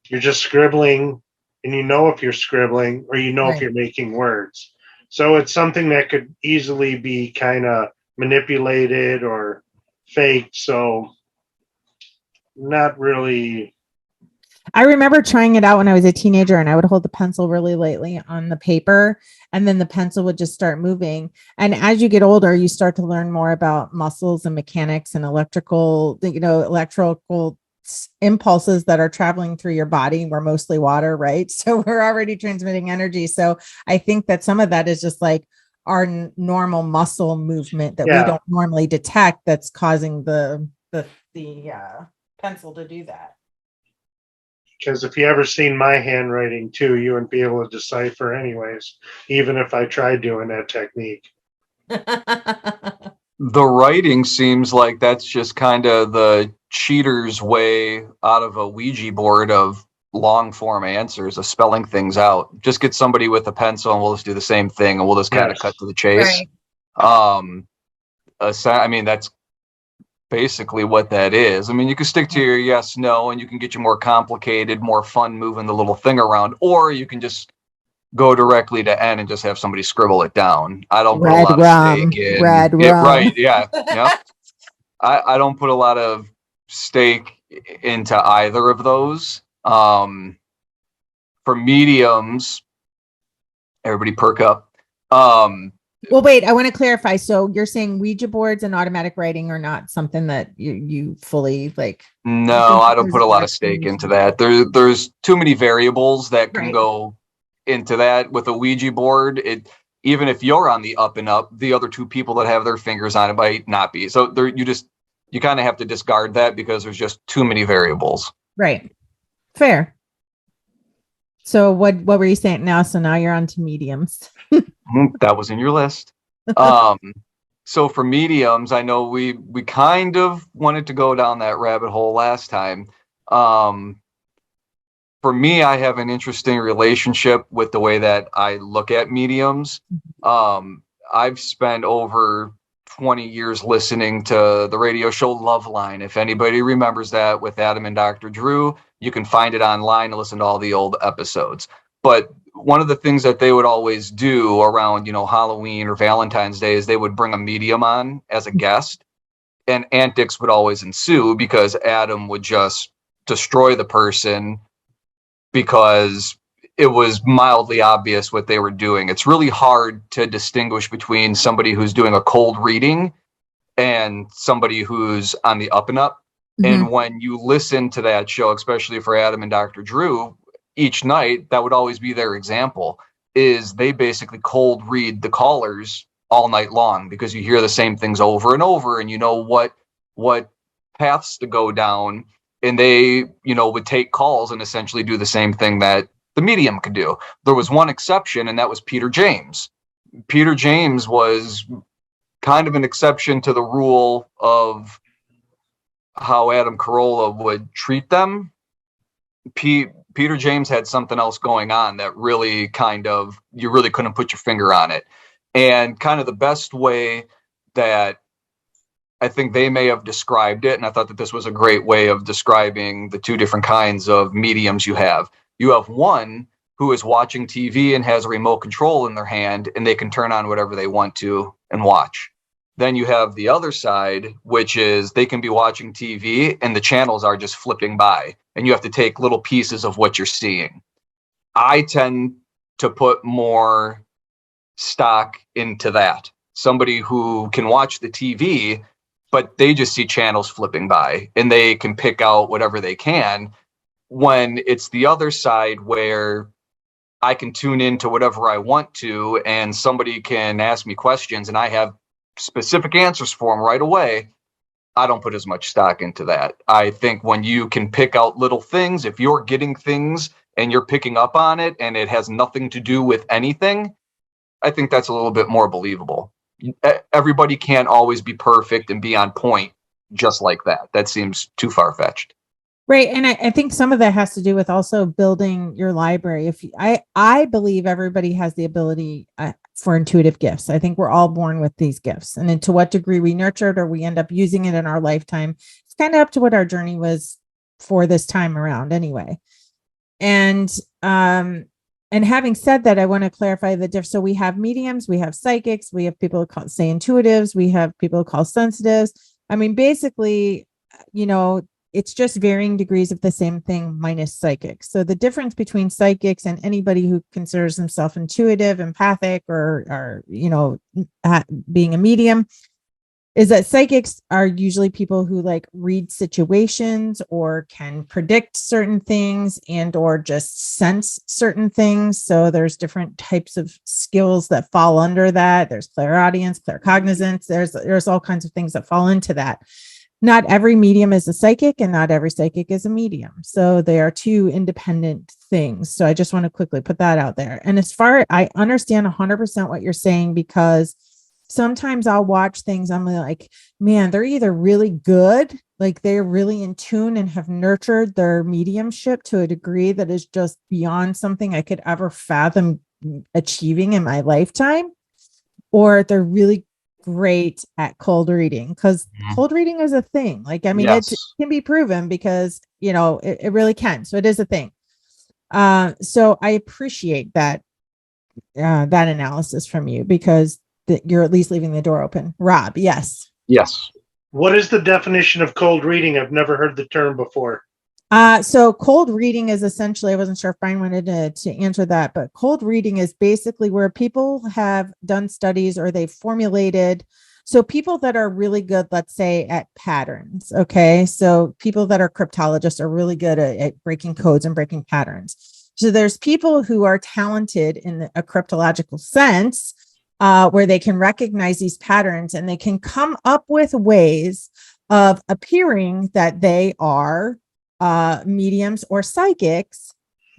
you're just scribbling and if you're scribbling or if you're making words. So it's something that could easily be kind of manipulated or faked. So not really. I remember trying it out when I was a teenager and I would hold the pencil really lightly on the paper and then the pencil would just start moving. And as you get older, you start to learn more about muscles and mechanics and electrical impulses that are traveling through your body. We're mostly water, right? So we're already transmitting energy. So I think that some of that is just like our normal muscle movement that we Yeah. don't normally detect that's causing the pencil to do that. Because if you ever seen my handwriting too, you wouldn't be able to decipher anyways, even if I tried doing that technique. The writing seems like that's just kind of the cheater's way out of a Ouija board of long form answers, of spelling things out. Just get somebody with a pencil and we'll just do the same thing and we'll just kind of Yes. cut to the chase. Right. I mean, that's basically what that is. I mean, you can stick to your yes, no, and you can get you more complicated, more fun moving the little thing around, or you can just go directly to N and just have somebody scribble it down. I don't put a lot of stake in it. Right. Yeah. Yeah. I don't put a lot of stake into either of those. For mediums, everybody perk up. Well, wait, I want to clarify. So you're saying Ouija boards and automatic writing are not something that you fully like? No, I don't put a lot of stake into that. There's too many variables that can go into that. With a Ouija board, even if you're on the up and up, the other two people that have their fingers on it might not be. So you kind of have to discard that because there's just too many variables. Right. Fair. So what were you saying now? So now you're on to mediums. That was in your list. So for mediums, I know we kind of wanted to go down that rabbit hole last time. For me, I have an interesting relationship with the way that I look at mediums. I've spent over 20 years listening to the radio show Loveline. If anybody remembers that, with Adam and Dr. Drew, you can find it online and listen to all the old episodes. But one of the things that they would always do around, Halloween or Valentine's Day is they would bring a medium on as a guest, and antics would always ensue because Adam would just destroy the person because it was mildly obvious what they were doing. It's really hard to distinguish between somebody who's doing a cold reading and somebody who's on the up and up. Mm-hmm. And when you listen to that show, especially for Adam and Dr. Drew, each night, that would always be their example, is they basically cold read the callers all night long because you hear the same things over and over and you know what paths to go down. And they, would take calls and essentially do the same thing that the medium could do. There was one exception, and that was Peter James. Peter James was kind of an exception to the rule of how Adam Carolla would treat them. Peter James had something else going on that really you really couldn't put your finger on it. And kind of the best way that I think they may have described it, and I thought that this was a great way of describing the two different kinds of mediums you have. You have one who is watching TV and has a remote control in their hand, and they can turn on whatever they want to and watch. Then you have the other side, which is they can be watching TV and the channels are just flipping by, and you have to take little pieces of what you're seeing. I tend to put more stock into that. Somebody who can watch the TV, but they just see channels flipping by and they can pick out whatever they can. When it's the other side where I can tune into whatever I want to and somebody can ask me questions and I have specific answers for them right away, I don't put as much stock into that. I think when you can pick out little things, if you're getting things and you're picking up on it and it has nothing to do with anything, I think that's a little bit more believable. Everybody can't always be perfect and be on point just like that. That seems too far-fetched. Right. And I think some of that has to do with also building your library. I believe everybody has the ability for intuitive gifts. I think we're all born with these gifts, and then to what degree we nurture it or we end up using it in our lifetime, it's kind of up to what our journey was for this time around anyway. And having said that, I want to clarify the difference. So we have mediums, we have psychics, we have people who say intuitives, we have people who call sensitives. I mean, basically, it's just varying degrees of the same thing minus psychics. So the difference between psychics and anybody who considers themselves intuitive, empathic, or being a medium is that psychics are usually people who like read situations or can predict certain things and or just sense certain things. So there's different types of skills that fall under that. There's clairaudience, claircognizance. There's all kinds of things that fall into that. Not every medium is a psychic and not every psychic is a medium. So they are two independent things. So I just want to quickly put that out there. And as far I understand 100% what you're saying, because sometimes I'll watch things, I'm like, man, they're either really good, like they're really in tune and have nurtured their mediumship to a degree that is just beyond something I could ever fathom achieving in my lifetime, or they're really great at cold reading, because cold reading is a thing. Like, I mean, Yes. it can be proven because, you know, it really can. So it is a thing. So I appreciate that, that analysis from you, because you're at least leaving the door open. Rob, yes. Yes. What is the definition of cold reading? I've never heard the term before. So cold reading is essentially, I wasn't sure if Brian wanted to answer that, but cold reading is basically where people have done studies or they've formulated. So people that are really good, let's say, at patterns. Okay. So people that are cryptologists are really good at breaking codes and breaking patterns. So there's people who are talented in a cryptological sense, where they can recognize these patterns and they can come up with ways of appearing that they are mediums or psychics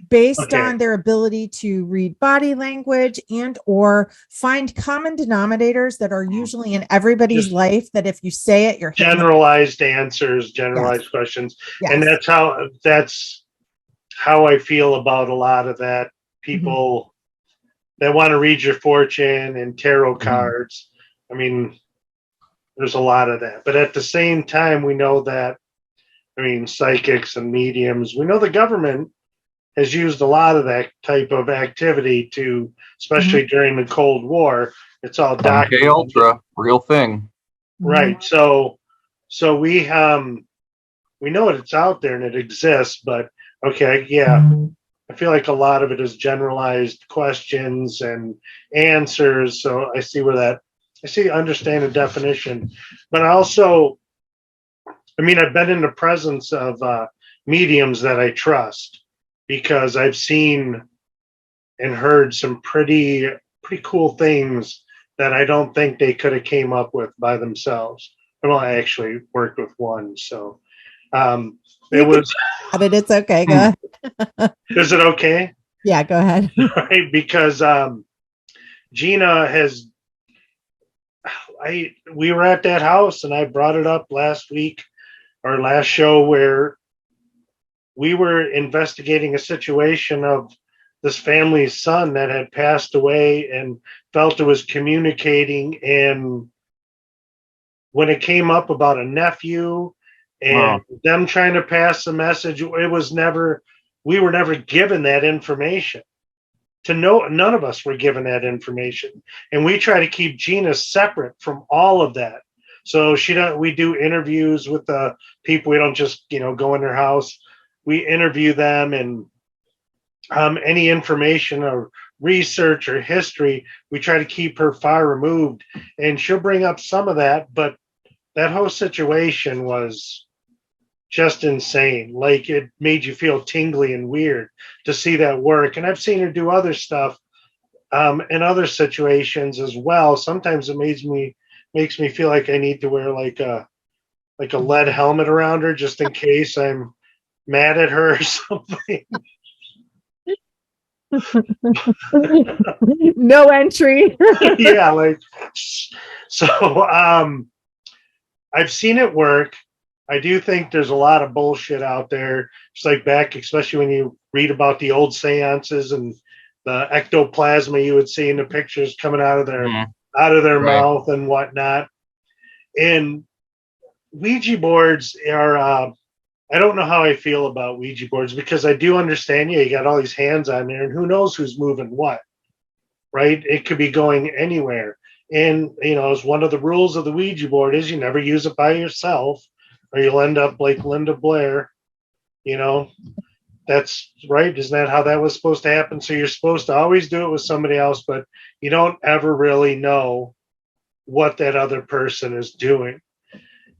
based on their ability to read body language and or find common denominators that are usually in everybody's Just life, that if you say it, you're generalized answers, generalized questions. Yes. And that's how I feel about a lot of that. People that want to read your fortune and tarot cards. I mean, there's a lot of that. But at the same time, we know that, I mean, psychics and mediums, we know the government has used a lot of that type of activity to, especially during the Cold War. It's all MK documented. Ultra, real thing. Right. So we know it's out there and it exists, but okay, yeah. I feel like a lot of it is generalized questions and answers. So understand the definition, but also, I mean, I've been in the presence of mediums that I trust, because I've seen and heard some pretty cool things that I don't think they could have came up with by themselves. Well, I actually worked with one, so it was. But it's okay. Go ahead. Is it okay? Yeah, go ahead. Right, because Gina has. We were at that house, and I brought it up last week, our last show, where we were investigating a situation of this family's son that had passed away and felt it was communicating. And when it came up about a nephew and them trying to pass the message, we were never given that information. None of us were given that information. And we try to keep Gina separate from all of that. So we do interviews with the people. We don't just, go in their house. We interview them, and any information or research or history, we try to keep her far removed. And she'll bring up some of that, but that whole situation was just insane. Like, it made you feel tingly and weird to see that work. And I've seen her do other stuff in other situations as well. Sometimes it makes me feel like I need to wear like a lead helmet around her, just in case I'm mad at her or something. No entry. Yeah, so I've seen it work. I do think there's a lot of bullshit out there. It's like especially when you read about the old seances and the ectoplasma you would see in the pictures coming out of their mouth and whatnot. And Ouija boards are, I don't know how I feel about Ouija boards, because I do understand you got all these hands on there, and who knows who's moving what, right? It could be going anywhere. And, as one of the rules of the Ouija board is you never use it by yourself, or you'll end up like Linda Blair. That's right. Isn't that how that was supposed to happen? So you're supposed to always do it with somebody else, but you don't ever really know what that other person is doing.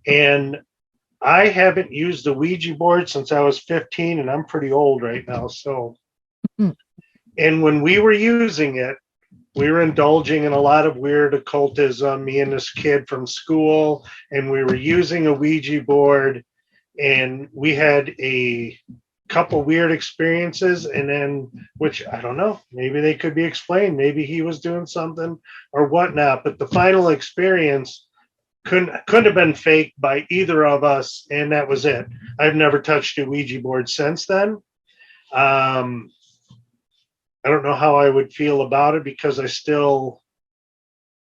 And I haven't used a Ouija board since I was 15, and I'm pretty old right now. So, and when we were using it, we were indulging in a lot of weird occultism, me and this kid from school, and we were using a Ouija board, and we had a couple weird experiences, and then, which I don't know, maybe they could be explained. Maybe he was doing something or whatnot, but the final experience couldn't have been faked by either of us, and that was it. I've never touched a Ouija board since then. I don't know how I would feel about it because I still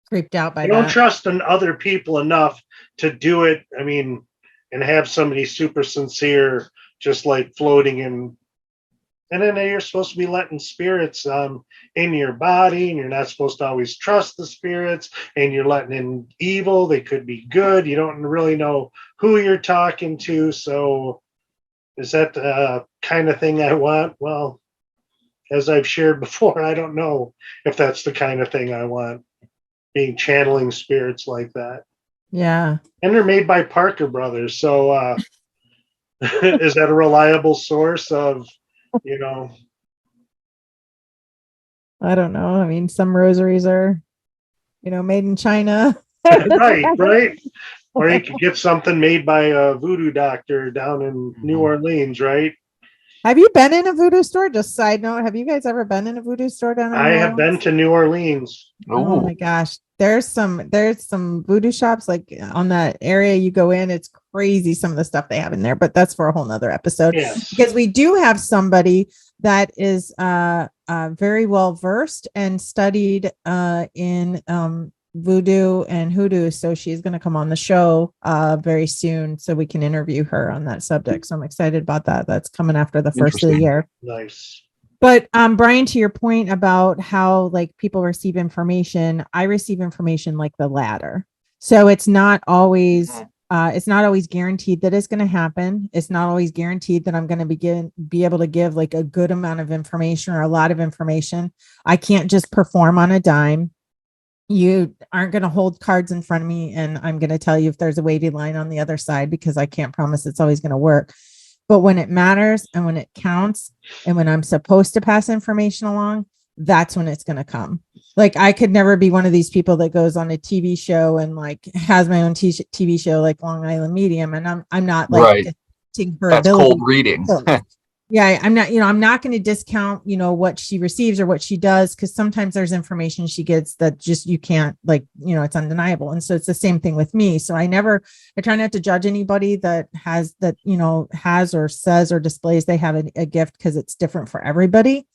Creeped out by I don't that. trust in other people enough to do it. I mean, and have somebody super sincere, just like floating in. And then you're supposed to be letting spirits in your body, and you're not supposed to always trust the spirits, and you're letting in evil. They could be good. You don't really know who you're talking to. So is that the kind of thing I want? Well, as I've shared before, I don't know if that's the kind of thing I want, being channeling spirits like that. Yeah. And they're made by Parker Brothers. So is that a reliable source of, you know? I don't know. I mean, some rosaries are, made in China. Right. Or you could get something made by a voodoo doctor down in New Orleans, right? Have you been in a voodoo store? Just side note, have you guys ever been in a voodoo store down in I New have been Orleans? to New Orleans. Oh my gosh. There's some voodoo shops like on that area you go in. It's crazy some of the stuff they have in there, but that's for a whole nother episode. Yes. Because we do have somebody that is very well versed and studied in voodoo and hoodoo. So she's going to come on the show very soon so we can interview her on that subject. So I'm excited about that. That's coming after the first of the year. Nice. But Brian, to your point about how like people receive information, I receive information like the latter. So it's not always guaranteed that it's going to happen. It's not always guaranteed that I'm going to be able to give like a good amount of information or a lot of information. I can't just perform on a dime. You aren't going to hold cards in front of me and I'm going to tell you if there's a waiting line on the other side because I can't promise it's always going to work. But when it matters and when it counts and when I'm supposed to pass information along, that's when it's going to come. Like I could never be one of these people that goes on a TV show and like has my own TV show like Long Island Medium. And I'm not like discounting her That's ability. cold reading. Yeah, I'm not going to discount, what she receives or what she does, because sometimes there's information she gets that just you can't it's undeniable. And so it's the same thing with me. So I try not to judge anybody that has or says or displays they have a gift because it's different for everybody.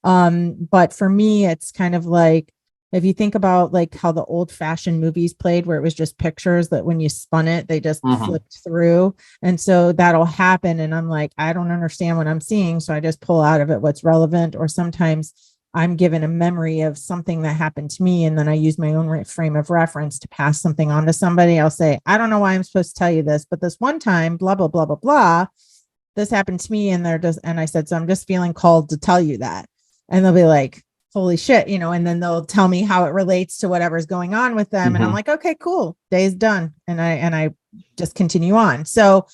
But for me, it's kind of like, if you think about like how the old fashioned movies played where it was just pictures that when you spun it, they just flipped through. And so that'll happen. And I'm like, I don't understand what I'm seeing. So I just pull out of it what's relevant. Or sometimes I'm given a memory of something that happened to me. And then I use my own frame of reference to pass something on to somebody. I'll say, I don't know why I'm supposed to tell you this, but this one time, blah, blah, blah, blah, blah, this happened to me. And I said, so I'm just feeling called to tell you that. And they'll be like, holy shit, and then they'll tell me how it relates to whatever's going on with them. And I'm like, okay, cool. Day's done. And I just continue on. So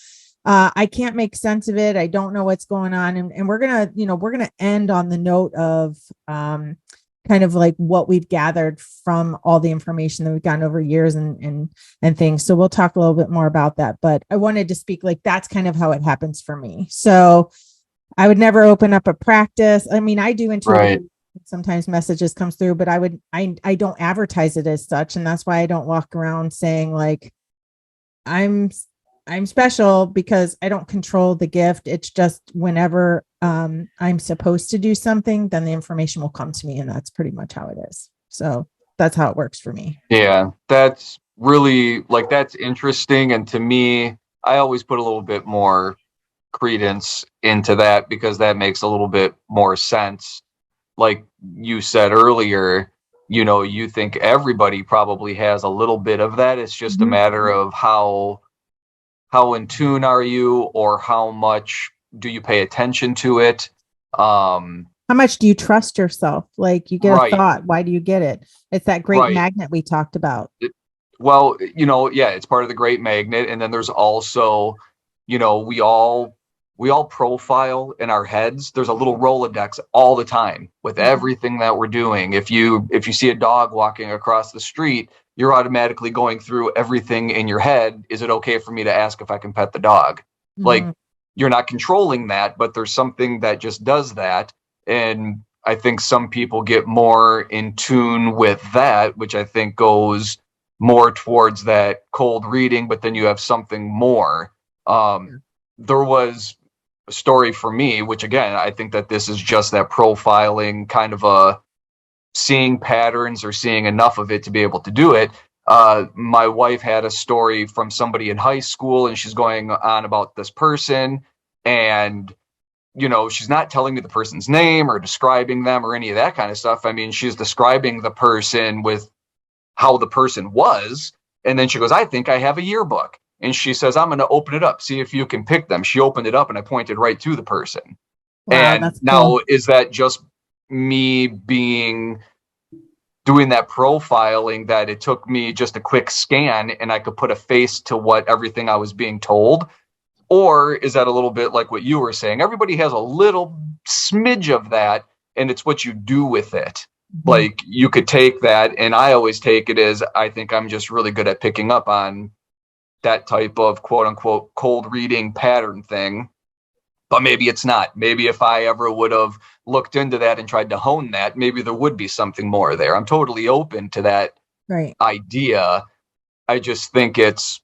I can't make sense of it. I don't know what's going on. And we're going to end on the note of kind of like what we've gathered from all the information that we've gotten over years and things. So we'll talk a little bit more about that, but I wanted to speak like, that's kind of how it happens for me. So I would never open up a practice. I mean, I do intuitive. Sometimes messages comes through, but I don't advertise it as such. And that's why I don't walk around saying like, I'm special, because I don't control the gift. It's just whenever I'm supposed to do something, then the information will come to me. And that's pretty much how it is. So that's how it works for me. Yeah, that's really that's interesting. And to me, I always put a little bit more credence into that because that makes a little bit more sense. Like you said earlier, you think everybody probably has a little bit of that. It's just a matter of how in tune are you, or how much do you pay attention to it? How much do you trust yourself? Like you get a thought, why do you get it? It's that great magnet we talked about. Well, yeah, it's part of the Great Magnet. And then there's also, we all profile in our heads. There's a little Rolodex all the time with everything that we're doing. If you see a dog walking across the street, you're automatically going through everything in your head. Is it okay for me to ask if I can pet the dog? Like, you're not controlling that, but there's something that just does that. And I think some people get more in tune with that, which I think goes more towards that cold reading, but then you have something more. There was a story for me, which again, I think that this is just that profiling kind of a seeing patterns or seeing enough of it to be able to do it. My wife had a story from somebody in high school, and she's going on about this person, and she's not telling me the person's name or describing them or any of that kind of stuff. I mean, she's describing the person with how the person was. And then she goes, I think I have a yearbook. And she says, I'm going to open it up, see if you can pick them. She opened it up and I pointed right to the person. Wow, and that's now, cool. is that just me doing that profiling, that it took me just a quick scan and I could put a face to everything I was being told? Or is that a little bit like what you were saying? Everybody has a little smidge of that, and it's what you do with it. Like, you could take that, and I always take it as, I think I'm just really good at picking up on that type of quote unquote cold reading pattern thing. But maybe it's not. Maybe if I ever would have looked into that and tried to hone that, maybe there would be something more there. I'm totally open to that idea. I just think it's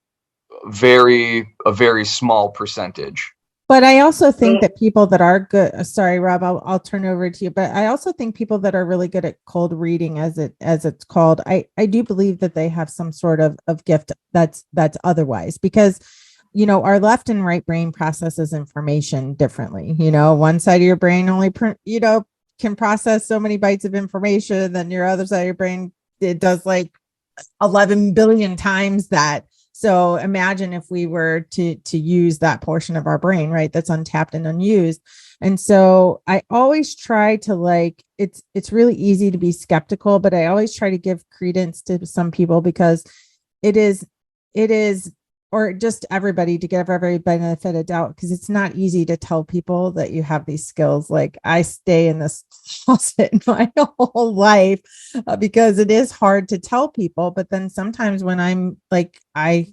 a very small percentage. But I also think that people that are good, sorry, Rob, I'll turn over to you. But I also think people that are really good at cold reading, as it's called, I do believe that they have some sort of gift that's otherwise, because our left and right brain processes information differently. One side of your brain only can process so many bytes of information, then your other side of your brain, it does like 11 billion times that. So imagine if we were to use that portion of our brain, right, that's untapped and unused. And so I always try to it's really easy to be skeptical, but I always try to give credence to some people, because it is, or just everybody, to give every benefit of doubt, because it's not easy to tell people that you have these skills. Like, I stay in this closet my whole life because it is hard to tell people. But then sometimes when I'm like, I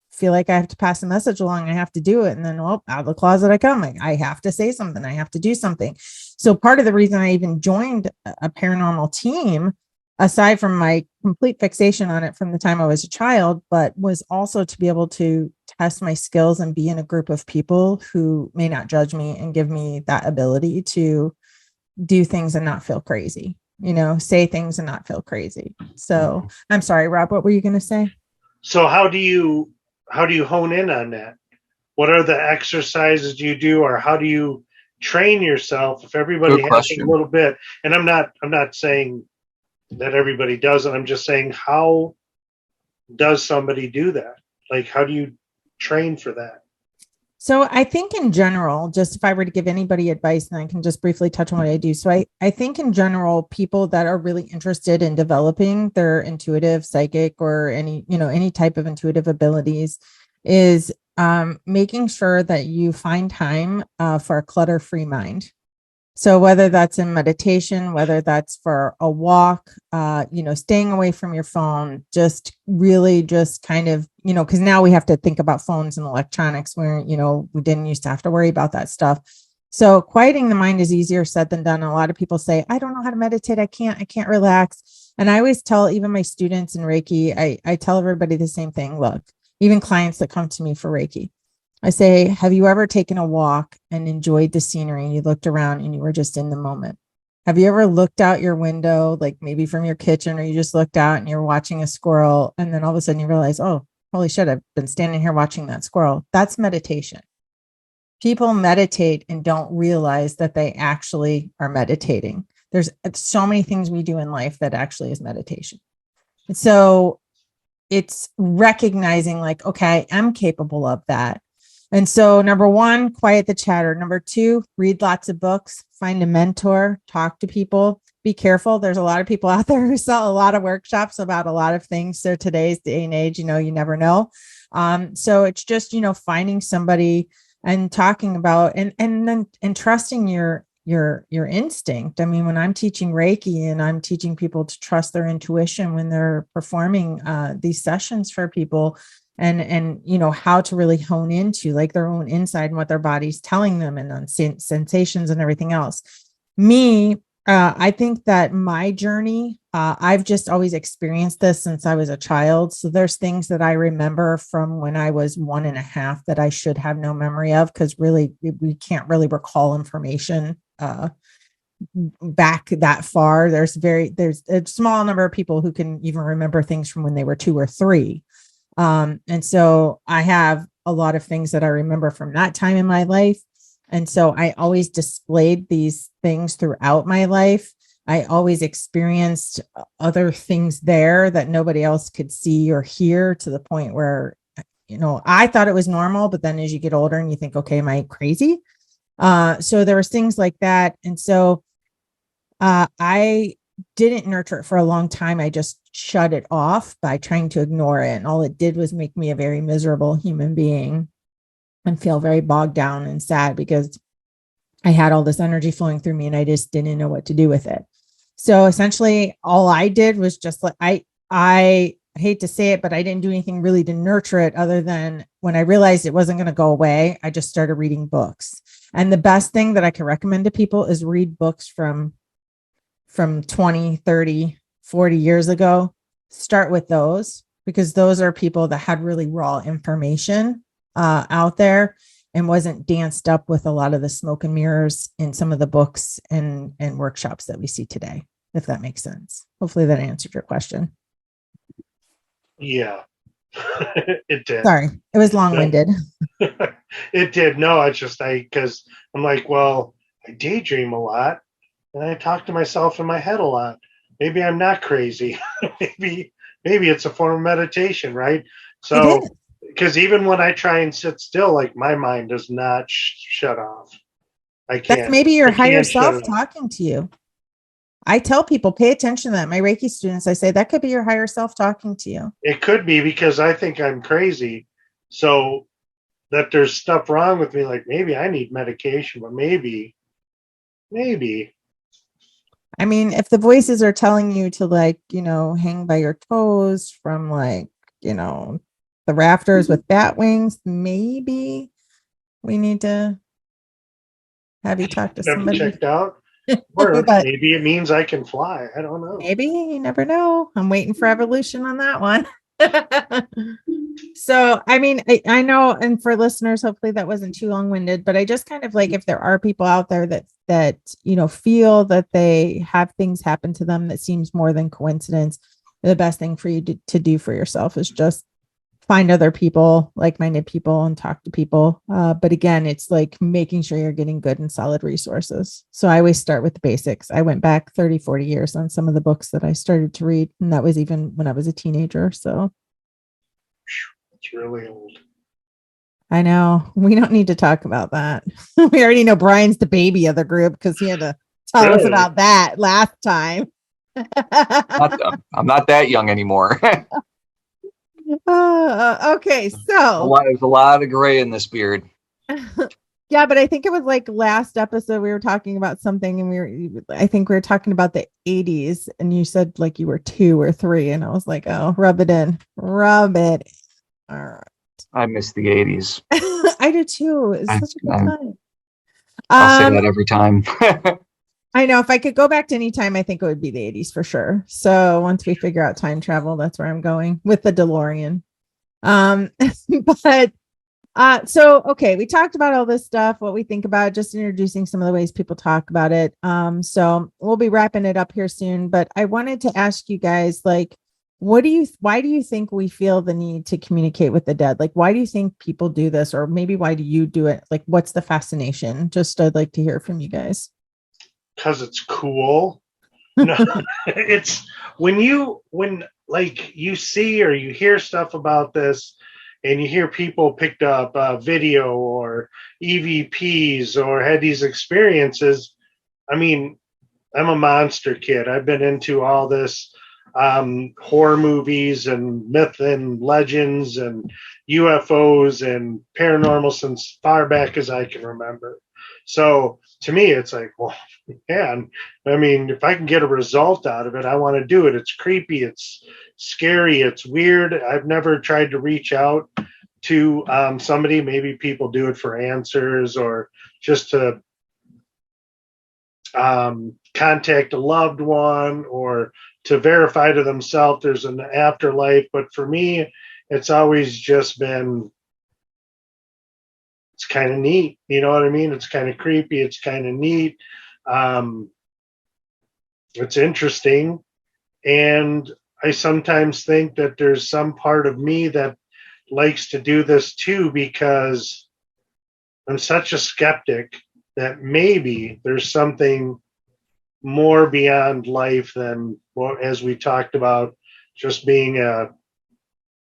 feel like I have to pass a message along, I have to do it. And then, out of the closet I come. Like, I have to say something. I have to do something. So part of the reason I even joined a paranormal team, aside from my complete fixation on it from the time I was a child, but was also to be able to test my skills and be in a group of people who may not judge me and give me that ability to do things and not feel crazy, say things and not feel crazy. So I'm sorry, Rob, what were you going to say? So how do you hone in on that? What are the exercises you do, or how do you train yourself? If everybody has a little bit, and I'm not saying that everybody does it. I'm just saying, how does somebody do that? Like, how do you train for that? So I think in general, just if I were to give anybody advice, and I can just briefly touch on what I do. So I think in general, people that are really interested in developing their intuitive, psychic, or any type of intuitive abilities is making sure that you find time for a clutter-free mind. So whether that's in meditation, whether that's for a walk, staying away from your phone, just really just kind of, because now we have to think about phones and electronics where, we didn't used to have to worry about that stuff. So quieting the mind is easier said than done. A lot of people say, I don't know how to meditate. I can't relax. And I always tell even my students in Reiki, I tell everybody the same thing. Look, even clients that come to me for Reiki, I say, have you ever taken a walk and enjoyed the scenery and you looked around and you were just in the moment? Have you ever looked out your window, like maybe from your kitchen, or you just looked out and you're watching a squirrel, and then all of a sudden you realize, oh, holy shit, I've been standing here watching that squirrel. That's meditation. People meditate and don't realize that they actually are meditating. There's so many things we do in life that actually is meditation. And so it's recognizing like, okay, I'm capable of that. And so number one, quiet the chatter. Number two, read lots of books, find a mentor, talk to people. be careful. There's a lot of people out there who sell a lot of workshops about a lot of things. So today's day and age, you never know. So it's just, finding somebody and talking about and trusting your instinct. I mean, when I'm teaching Reiki and I'm teaching people to trust their intuition when they're performing these sessions for people, and how to really hone into like their own inside and what their body's telling them, and on sensations and everything else. I think that my journey, I've just always experienced this since I was a child. So there's things that I remember from when I was 1.5 that I should have no memory of, because really we can't really recall information back that far. There's a small number of people who can even remember things from when they were 2 or 3. And so I have a lot of things that I remember from that time in my life. And so I always displayed these things throughout my life. I always experienced other things there that nobody else could see or hear, to the point where, I thought it was normal, but then as you get older and you think, okay, am I crazy? So there was things like that. And so I didn't nurture it for a long time. I just shut it off by trying to ignore it. And all it did was make me a very miserable human being and feel very bogged down and sad, because I had all this energy flowing through me and I just didn't know what to do with it. So essentially all I did was just like, I hate to say it, but I didn't do anything really to nurture it, other than when I realized it wasn't going to go away, I just started reading books. And the best thing that I can recommend to people is read books from 20, 30, 40 years ago. Start with those, because those are people that had really raw information out there, and wasn't danced up with a lot of the smoke and mirrors in some of the books and workshops that we see today, if that makes sense. Hopefully that answered your question. Yeah, it did. Sorry, it was long-winded. It did. No, it's just because I'm like, well, I daydream a lot and I talk to myself in my head a lot. Maybe I'm not crazy. maybe it's a form of meditation, right? So, because even when I try and sit still, like my mind does not shut off. I can't. That's maybe your higher self talking to you. I tell people, pay attention to that. My Reiki students, I say that could be your higher self talking to you. It could be, because I think I'm crazy. So that there's stuff wrong with me. Like maybe I need medication, but maybe. I mean, if the voices are telling you to hang by your toes from the rafters with bat wings, maybe we need to have you talk to somebody. Checked out. Or maybe it means I can fly. I don't know. Maybe, you never know. I'm waiting for evolution on that one. So, I mean, I know, and for listeners, hopefully that wasn't too long-winded, but I just kind of like, if there are people out there that feel that they have things happen to them that seems more than coincidence, the best thing for you to do for yourself is just find other people, like-minded people, and talk to people. But again, it's like making sure you're getting good and solid resources. So I always start with the basics. I went back 30, 40 years on some of the books that I started to read. And that was even when I was a teenager. So it's really old. I know. We don't need to talk about that. We already know Brian's the baby of the group, because he had to tell us about that last time. I'm not that young anymore. Okay, so there's a lot of gray in this beard. Yeah, but I think it was like last episode we were talking about something, and I think we were talking about the 80s, and you said like you were 2 or 3, and I was like, oh, rub it in. All right. I miss the 80s. I do too. It's such a good time. I'll say that every time. I know, if I could go back to any time, I think it would be the 80s for sure. So once we figure out time travel, that's where I'm going with the DeLorean. So, okay, we talked about all this stuff, what we think about, just introducing some of the ways people talk about it. So we'll be wrapping it up here soon, but I wanted to ask you guys, like, why do you think we feel the need to communicate with the dead? Like, why do you think people do this? Or maybe why do you do it? Like, what's the fascination? Just, I'd like to hear from you guys. Because it's cool. No, it's when you see or you hear stuff about this, and you hear people picked up video or EVPs or had these experiences. I mean, I'm a monster kid. I've been into all this horror movies and myth and legends and UFOs and paranormal since far back as I can remember. So to me, it's like, well, man, I mean, if I can get a result out of it, I want to do it. It's creepy. It's scary. It's weird. I've never tried to reach out to somebody. Maybe people do it for answers or just to contact a loved one or to verify to themselves there's an afterlife. But for me, it's always just been, it's kind of neat. You know what I mean? It's kind of creepy. It's kind of neat. Um, it's interesting. And I sometimes think that there's some part of me that likes to do this too, because I'm such a skeptic that maybe there's something more beyond life than, well, as we talked about, just being a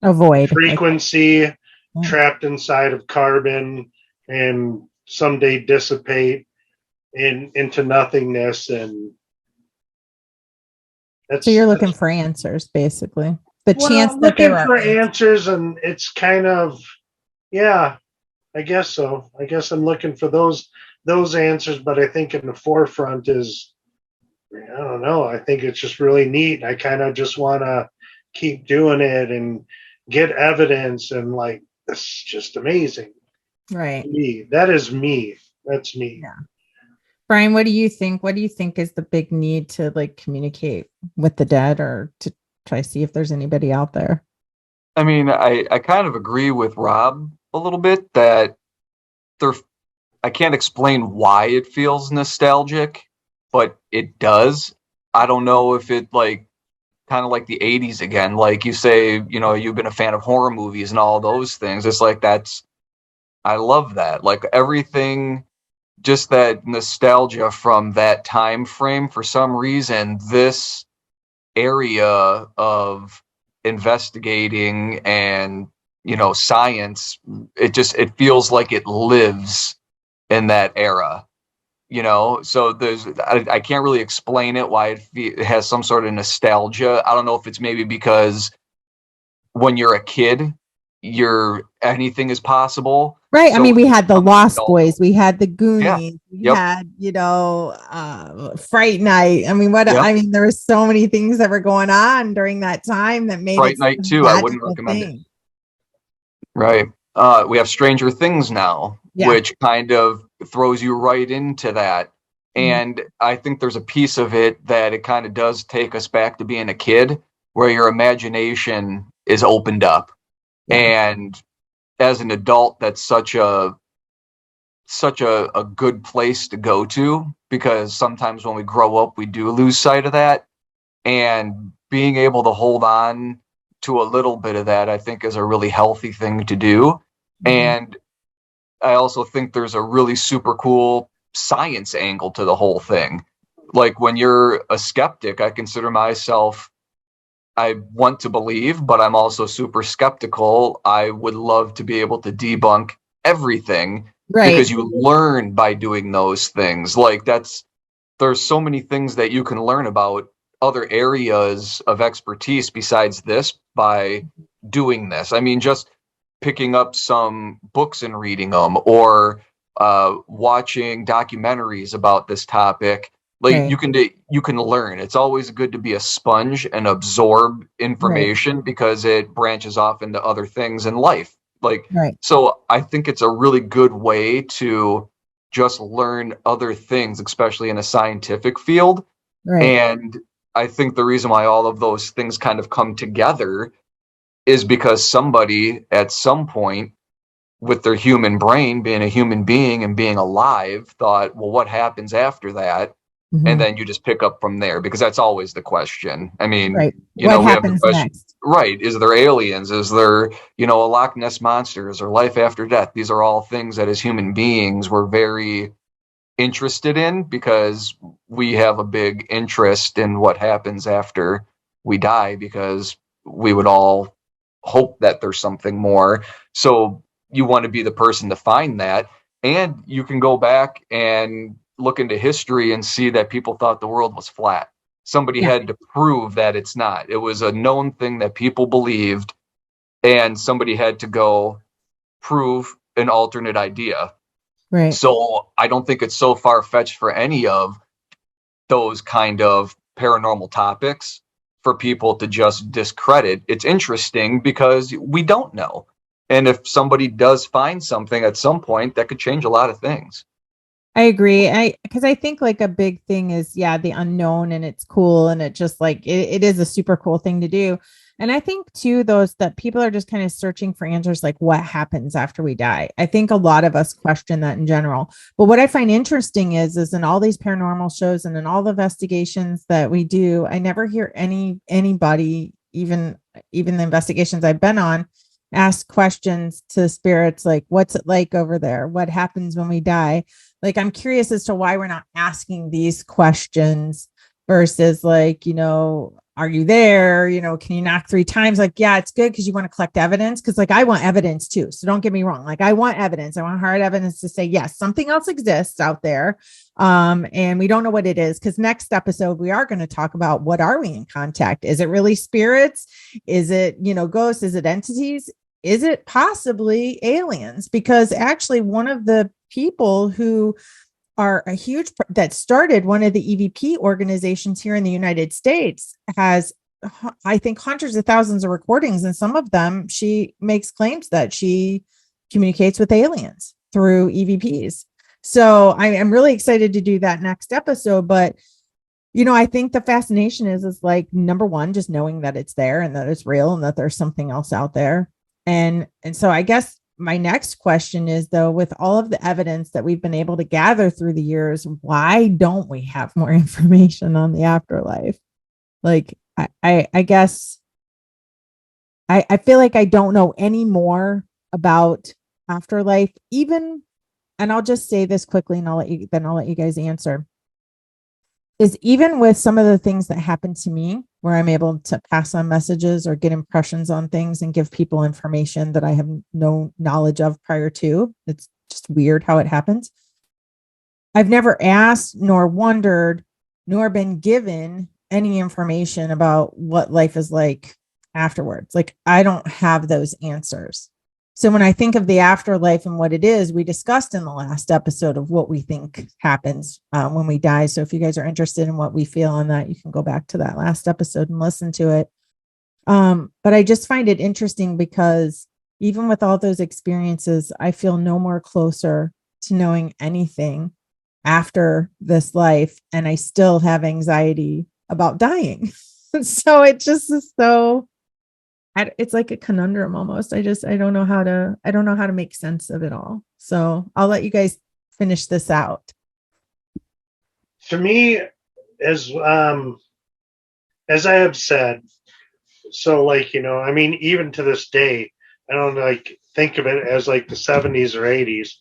Avoid. frequency Yeah. trapped inside of carbon and someday dissipate into nothingness. And that's, So you're looking for answers, basically. The well, chance that looking there for are answers, and it's kind of, yeah, I guess so. I guess I'm looking for those answers, but I think in the forefront is, I don't know. I think it's just really neat. I kind of just want to keep doing it and get evidence, and like, this is just amazing. right. Me, that is me. That's me. Yeah. Brian, what do you think? What do you think is the big need to like communicate with the dead or to try to see if there's anybody out there? I mean, I kind of agree with Rob a little bit that there, I can't explain why it feels nostalgic, but it does. I don't know if it like kind of like the 80s again. Like you say, you know, you've been a fan of horror movies and all those things. It's like I love that. Like everything, just that nostalgia from that time frame. For some reason, this area of investigating and, you know, science, it feels like it lives in that era, you know. So I can't really explain it why it has some sort of nostalgia. I don't know if it's maybe because when you're a kid, anything is possible. Right. I So mean, we had the Lost adult, Boys, we had the yeah, Goonies, we yep, had, Fright Night. I mean, yep. I mean, there were so many things that were going on during that time that made Fright it such Night a 2, I wouldn't magical recommend it. thing. Right. We have Stranger Things now, Yeah. which kind of throws you right into that. Mhm. And I think there's a piece of it that it kind of does take us back to being a kid, where your imagination is opened up. Yeah. And as an adult, that's such a good place to go to, because sometimes when we grow up, we do lose sight of that. And being able to hold on to a little bit of that, I think, is a really healthy thing to do. Mhm. And I also think there's a really super cool science angle to the whole thing. Like when you're a skeptic, I consider myself, I want to believe, but I'm also super skeptical. I would love to be able to debunk everything, Right. because you learn by doing those things. Like there's so many things that you can learn about other areas of expertise besides this by doing this. I mean, just picking up some books and reading them, or watching documentaries about this topic. Like Right. you can learn. It's always good to be a sponge and absorb information, because it branches off into other things in life. Like, Right. so I think it's a really good way to just learn other things, especially in a scientific field. Right. And I think the reason why all of those things kind of come together is because somebody at some point, with their human brain, being a human being and being alive, thought, well, what happens after that? And Mhm. then you just pick up from there, because that's always the question. I mean, Right. you What know, we have the happens question, next? right? Is there aliens? Is there, you know, a Loch Ness monster? Is there life after death? These are all things that as human beings we're very interested in, because we have a big interest in what happens after we die, because we would all hope that there's something more. So you want to be the person to find that. And you can go back and look into history and see that people thought the world was flat. Somebody had to prove that it's not. It was a known thing that people believed, and somebody had to go prove an alternate idea. Right. So I don't think it's so far-fetched for any of those kind of paranormal topics for people to just discredit. It's interesting because we don't know. And if somebody does find something at some point, that could change a lot of things. I agree. Because I think like a big thing is, the unknown, and it's cool. And it just like, it is a super cool thing to do. And I think too, that people are just kind of searching for answers, like what happens after we die. I think a lot of us question that in general. But what I find interesting is in all these paranormal shows and in all the investigations that we do, I never hear anybody, even the investigations I've been on, ask questions to spirits like, what's it like over there? What happens when we die? Like, I'm curious as to why we're not asking these questions versus like, are you there? Can you knock 3 times? Like, yeah, it's good because you want to collect evidence. Because like, I want evidence too. So don't get me wrong. Like, I want evidence. I want hard evidence to say, yes, something else exists out there. And we don't know what it is. Because next episode, we are going to talk about, what are we in contact? Is it really spirits? Is it, ghosts? Is it entities? Is it possibly aliens? Because actually one of the people who are that started one of the EVP organizations here in the United States has, I think, hundreds of thousands of recordings. And some of them, she makes claims that she communicates with aliens through EVPs. So I'm really excited to do that next episode. But, I think the fascination is like, number one, just knowing that it's there and that it's real and that there's something else out there. And so I guess my next question is, though, with all of the evidence that we've been able to gather through the years, why don't we have more information on the afterlife? Like, I guess I feel like I don't know any more about afterlife, even, and I'll just say this quickly and I'll let you guys answer. Is even with some of the things that happen to me, where I'm able to pass on messages or get impressions on things and give people information that I have no knowledge of prior to. It's just weird how it happens. I've never asked nor wondered nor been given any information about what life is like afterwards. Like, I don't have those answers. So when I think of the afterlife and what it is, we discussed in the last episode of what we think happens when we die. So if you guys are interested in what we feel on that, you can go back to that last episode and listen to it. But I just find it interesting because even with all those experiences, I feel no more closer to knowing anything after this life. And I still have anxiety about dying. So it just is so... it's like a conundrum almost. I don't know how to make sense of it all. So I'll let you guys finish this out. For me, as I have said, so like, I mean, even to this day, I don't like think of it as like the 70s or 80s.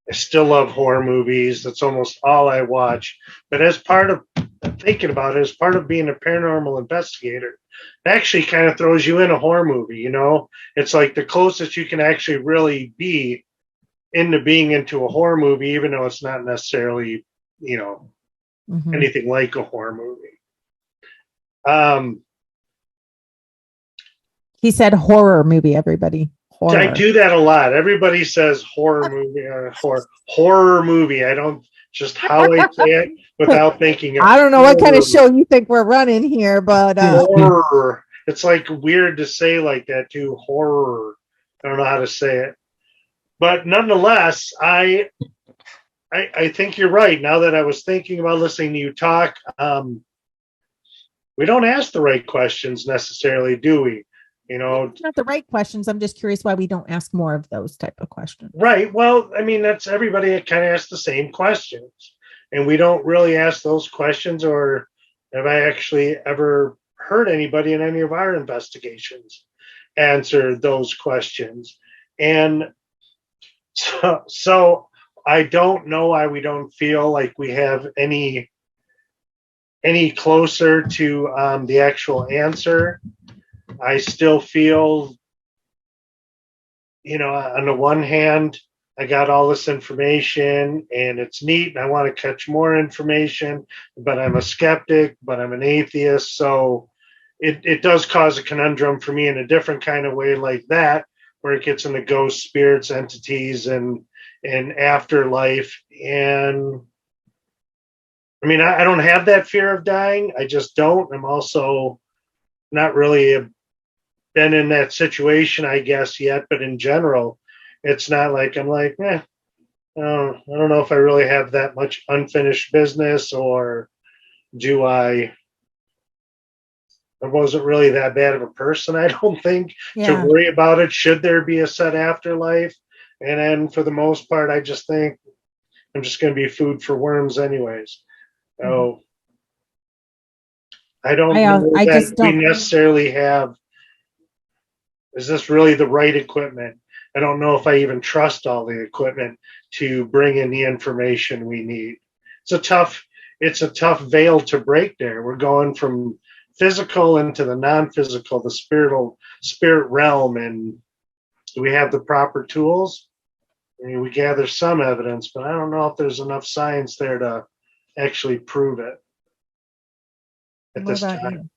I still love horror movies. That's almost all I watch. But as part of thinking about it, as part of being a paranormal investigator, it actually kind of throws you in a horror movie, It's like the closest you can actually really be into being into a horror movie, even though it's not necessarily, anything like a horror movie. He said horror movie, everybody. Horror. I do that a lot. Everybody says horror movie, horror movie. I don't, just how I say it without thinking of I don't know what kind of show you think we're running here, but horror. It's like weird to say like that too. Horror. I don't know how to say it. But nonetheless, I think you're right. Now that I was thinking about listening to you talk, we don't ask the right questions necessarily, do we? Not the right questions. I'm just curious why we don't ask more of those type of questions. Right. Well, I mean, that's everybody kind of asks the same questions, and we don't really ask those questions. Or have I actually ever heard anybody in any of our investigations answer those questions? And so I don't know why we don't feel like we have any closer to the actual answer. I still feel, on the one hand, I got all this information and it's neat and I want to catch more information, but I'm a skeptic, but I'm an atheist. So it does cause a conundrum for me in a different kind of way like that, where it gets into ghost spirits, entities, and afterlife. And I mean, I don't have that fear of dying. I just don't. I'm also not really been in that situation, I guess, yet. But in general, it's not like I'm like, I don't know if I really have that much unfinished business, or do I wasn't really that bad of a person, I don't think, to worry about it. Should there be a set afterlife? And then for the most part, I just think I'm just going to be food for worms anyways. So I don't know I that just we don't. necessarily have, is this really the right equipment? I don't know if I even trust all the equipment to bring in the information we need. It's a tough veil to break there. We're going from physical into the non-physical, the spirit realm, and do we have the proper tools? I mean, we gather some evidence, but I don't know if there's enough science there to actually prove it at What this about time. you?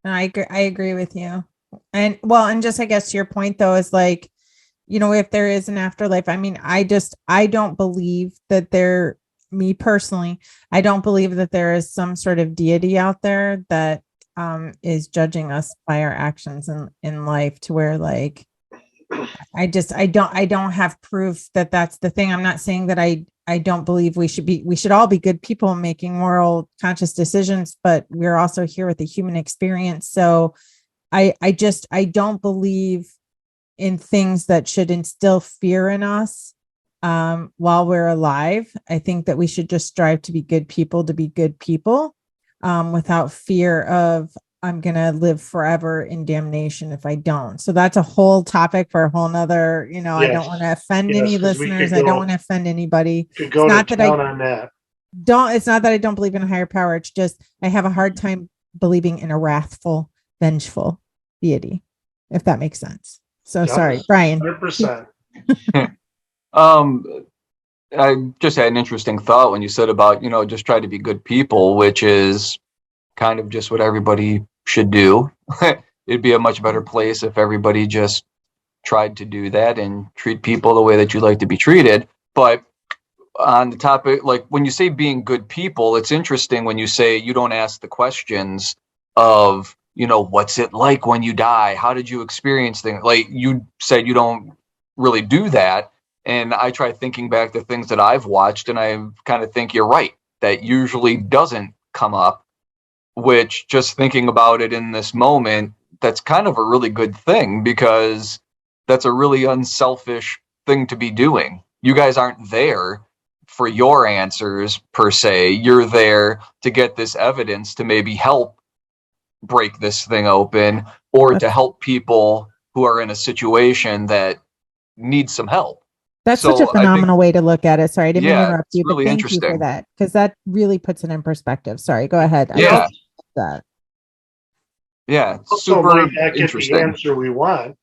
No, I agree with you. And well, and just I guess your point though is like, if there is an afterlife, I mean, I don't believe that me personally, I don't believe that there is some sort of deity out there that is judging us by our actions in life, to where like I don't have proof that that's the thing. I'm not saying that I don't believe we should all be good people making moral conscious decisions, but we're also here with the human experience. So I don't believe in things that should instill fear in us while we're alive. I think that we should just strive to be good people, without fear of I'm going to live forever in damnation if I don't. So that's a whole topic for a whole nother, I don't want to offend any 'cause we listeners. I don't want to offend anybody. could It's go to not that town on that. it's not that I don't believe in a higher power. It's just, I have a hard time believing in a wrathful, vengeful deity, if that makes sense. So sorry, Brian. 100%. I just had an interesting thought when you said about, just try to be good people, which is kind of just what everybody should do. It'd be a much better place if everybody just tried to do that and treat people the way that you like to be treated. But on the topic, like when you say being good people, it's interesting when you say you don't ask the questions of, what's it like when you die? How did you experience things? Like you said, you don't really do that. And I try thinking back to things that I've watched, and I kind of think you're right. That usually doesn't come up, which, just thinking about it in this moment, that's kind of a really good thing, because that's a really unselfish thing to be doing. You guys aren't there for your answers per se. You're there to get this evidence to maybe help break this thing open, or to help people who are in a situation that needs some help. That's such a phenomenal way to look at it. Sorry, I didn't mean to interrupt you, but thank you for that, because that really puts it in perspective. Sorry, go ahead. Yeah. That. Yeah, Also, super might not get interesting. the answer we want.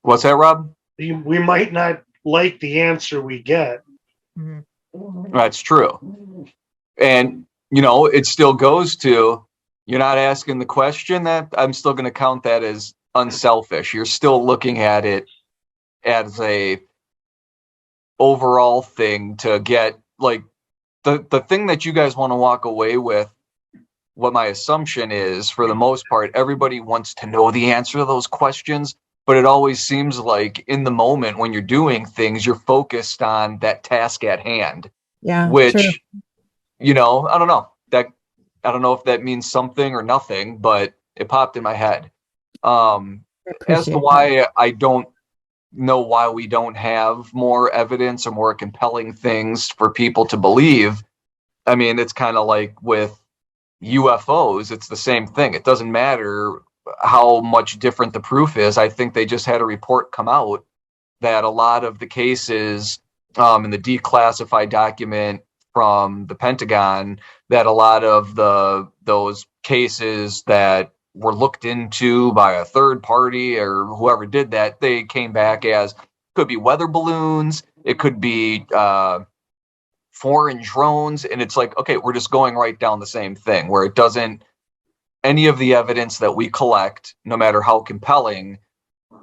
What's that, Rob? We might not like the answer we get. Mm-hmm. That's true. And, it still goes to, you're not asking the question, that I'm still going to count that as unselfish. You're still looking at it as a overall thing to get, like, the thing that you guys want to walk away with. What my assumption is, for the most part, everybody wants to know the answer to those questions, but it always seems like in the moment when you're doing things, you're focused on that task at hand. Yeah. Which, true. I don't know. I don't know if that means something or nothing, but it popped in my head. As to why I don't know why we don't have more evidence or more compelling things for people to believe. I mean, it's kind of like with UFOs, it's the same thing. It doesn't matter how much different the proof is. I think they just had a report come out that a lot of the cases in the declassified document from the Pentagon, that a lot of those cases that were looked into by a third party or whoever did that, they came back as could be weather balloons, It could be foreign drones. And it's like, okay, we're just going right down the same thing where it doesn't, any of the evidence that we collect, no matter how compelling,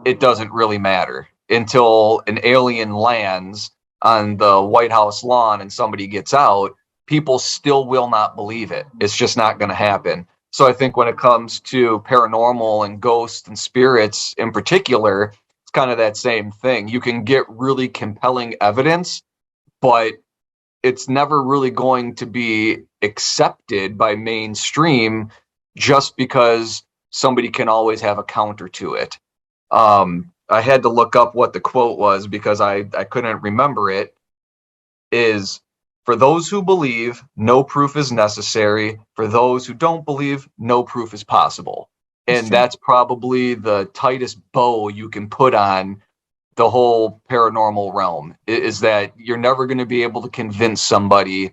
it doesn't really matter until an alien lands on the White House lawn and somebody gets out. People still will not believe it. It's just not going to happen. So I think when it comes to paranormal and ghosts and spirits in particular, it's kind of that same thing. You can get really compelling evidence, but it's never really going to be accepted by mainstream just because somebody can always have a counter to it. I had to look up what the quote was because I couldn't remember it. Is, for those who believe, no proof is necessary. For those who don't believe, no proof is possible. And that's probably the tightest bow you can put on the whole paranormal realm, is that you're never going to be able to convince somebody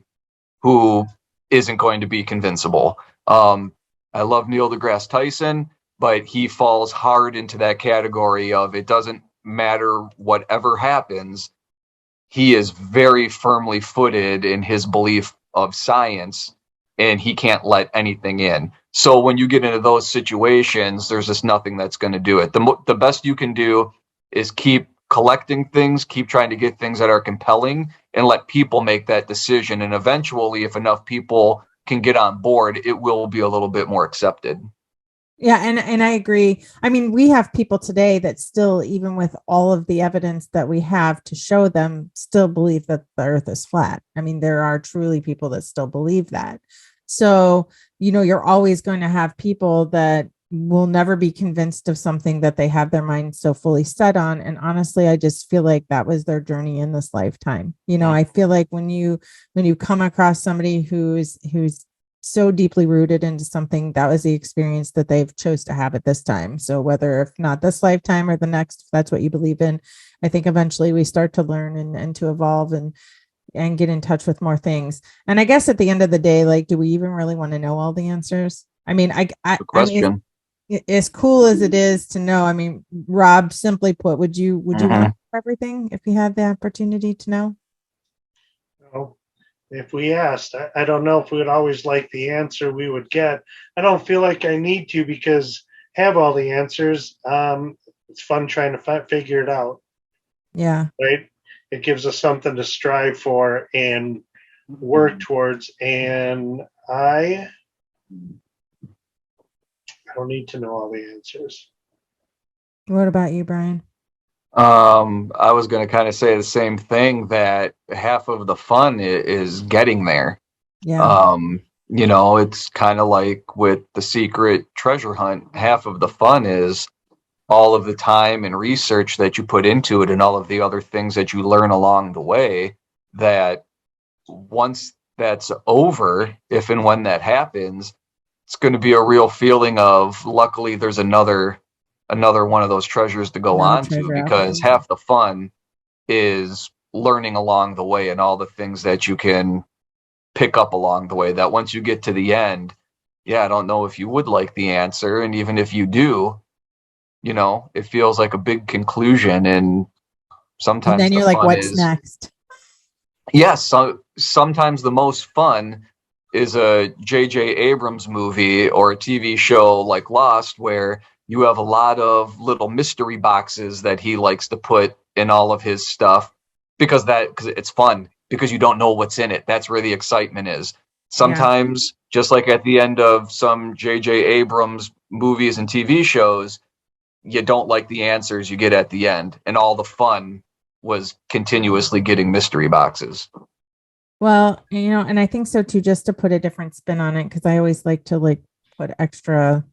who isn't going to be convincible. I love Neil deGrasse Tyson, but he falls hard into that category of it doesn't matter whatever happens. He is very firmly footed in his belief of science, and he can't let anything in. So when you get into those situations, there's just nothing that's going to do it. The best you can do is keep collecting things, keep trying to get things that are compelling, and let people make that decision. And eventually, if enough people can get on board, it will be a little bit more accepted. Yeah, and I agree. I mean, we have people today that still, even with all of the evidence that we have to show them, still believe that the earth is flat. I mean, there are truly people that still believe that. So, you're always going to have people that will never be convinced of something that they have their mind so fully set on. And honestly, I just feel like that was their journey in this lifetime. I feel like when you come across somebody who's so deeply rooted into something, that was the experience that they've chose to have at this time. So whether, if not this lifetime or the next, if that's what you believe in, I think eventually we start to learn and to evolve and get in touch with more things. And I guess at the end of the day, like, do we even really want to know all the answers? I mean, I mean, as cool as it is to know, I mean, Rob, simply put, would you want to know everything if you had the opportunity to know? No. If we asked, I don't know if we would always like the answer we would get. I don't feel like I need to because have all the answers. It's fun trying to figure it out. Yeah. Right. It gives us something to strive for and work towards. And I don't need to know all the answers. What about you, Brian? I was going to kind of say the same thing, that half of the fun is getting there. Yeah. It's kind of like with the secret treasure hunt. Half of the fun is all of the time and research that you put into it and all of the other things that you learn along the way, that once that's over, if and when that happens, it's going to be a real feeling of, luckily there's another one of those treasures to go on to, because half the fun is learning along the way and all the things that you can pick up along the way, that once you get to the end, I don't know if you would like the answer. And even if you do, it feels like a big conclusion. And sometimes then you're like, what's next? Yes. So sometimes the most fun is a J.J. Abrams movie or a TV show like Lost, where you have a lot of little mystery boxes that he likes to put in all of his stuff because it's fun, because you don't know what's in it. That's where the excitement is. Sometimes, just like at the end of some J.J. Abrams movies and TV shows, you don't like the answers you get at the end, and all the fun was continuously getting mystery boxes. Well, and I think so too, just to put a different spin on it, because I always like to put extra,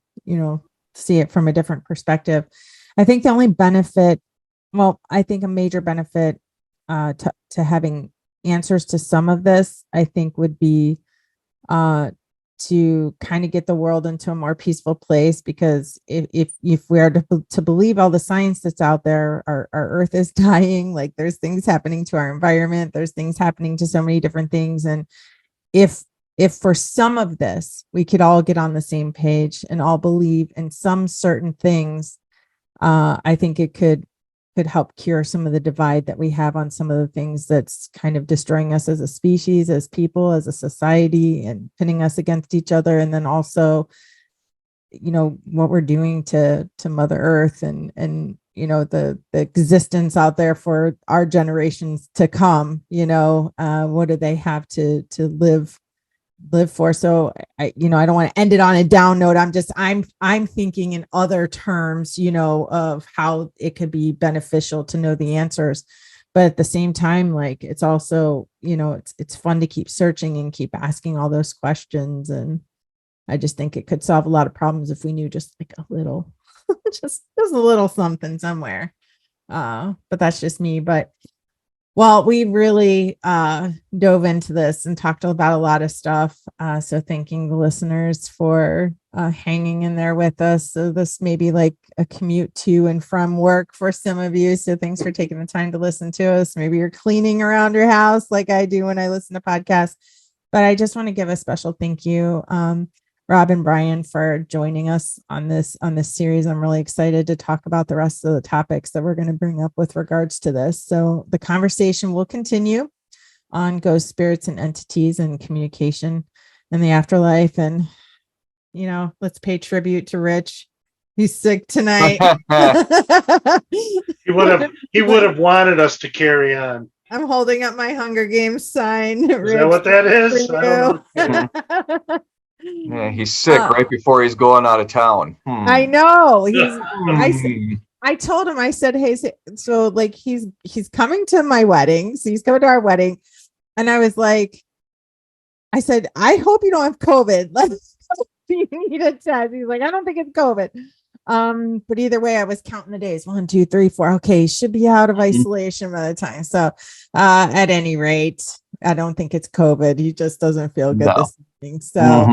see it from a different perspective. I think the only benefit, I think a major benefit to having answers to some of this, I think, would be to kind of get the world into a more peaceful place, because if we are to believe all the science that's out there, our earth is dying. Like, there's things happening to our environment, there's things happening to so many different things. And if for some of this we could all get on the same page and all believe in some certain things, I think it could could help cure some of the divide that we have on some of the things that's kind of destroying us as a species, as people, as a society, and pinning us against each other. And then also, what we're doing to Mother Earth and the existence out there for our generations to come. What do they have to live for? So I don't want to end it on a down note. I'm thinking in other terms, of how it could be beneficial to know the answers. But at the same time, like, it's also, it's fun to keep searching and keep asking all those questions. And I just think it could solve a lot of problems if we knew just like a little, just a little something somewhere. But that's just me. But well, we really dove into this and talked about a lot of stuff. So thanking the listeners for hanging in there with us. So this may be like a commute to and from work for some of you. So thanks for taking the time to listen to us. Maybe you're cleaning around your house like I do when I listen to podcasts. But I just want to give a special thank you, Rob and Brian, for joining us on this series. I'm really excited to talk about the rest of the topics that we're going to bring up with regards to this. So the conversation will continue on ghost spirits and entities and communication in the afterlife. And, let's pay tribute to Rich. He's sick tonight. He would have wanted us to carry on. I'm holding up my Hunger Games sign. Is that what that is? I don't know. Yeah, he's sick right before he's going out of town. I know. I told him, I said, hey, so like he's coming to my wedding. So he's coming to our wedding. And I was like, I said, I hope you don't have COVID. You need a test. He's like, I don't think it's COVID. But either way, I was counting the days. 1, 2, 3, 4. Okay, should be out of isolation by the time. So at any rate, I don't think it's COVID. He just doesn't feel good this evening. So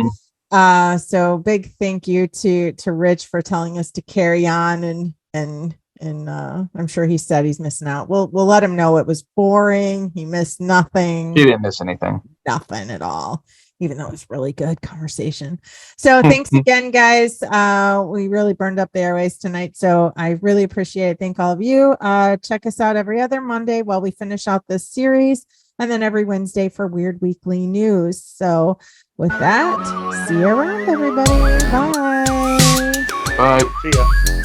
so big thank you to Rich for telling us to carry on, and I'm sure he said he's missing out. We'll let him know it was boring. He missed nothing. He didn't miss anything. Nothing at all, even though it was really good conversation. So thanks again, guys. We really burned up the airways tonight. So I really appreciate it. Thank all of you. Check us out every other Monday while we finish out this series, and then every Wednesday for Weird Weekly News. So with that, see you around, everybody. Bye. Bye. See ya.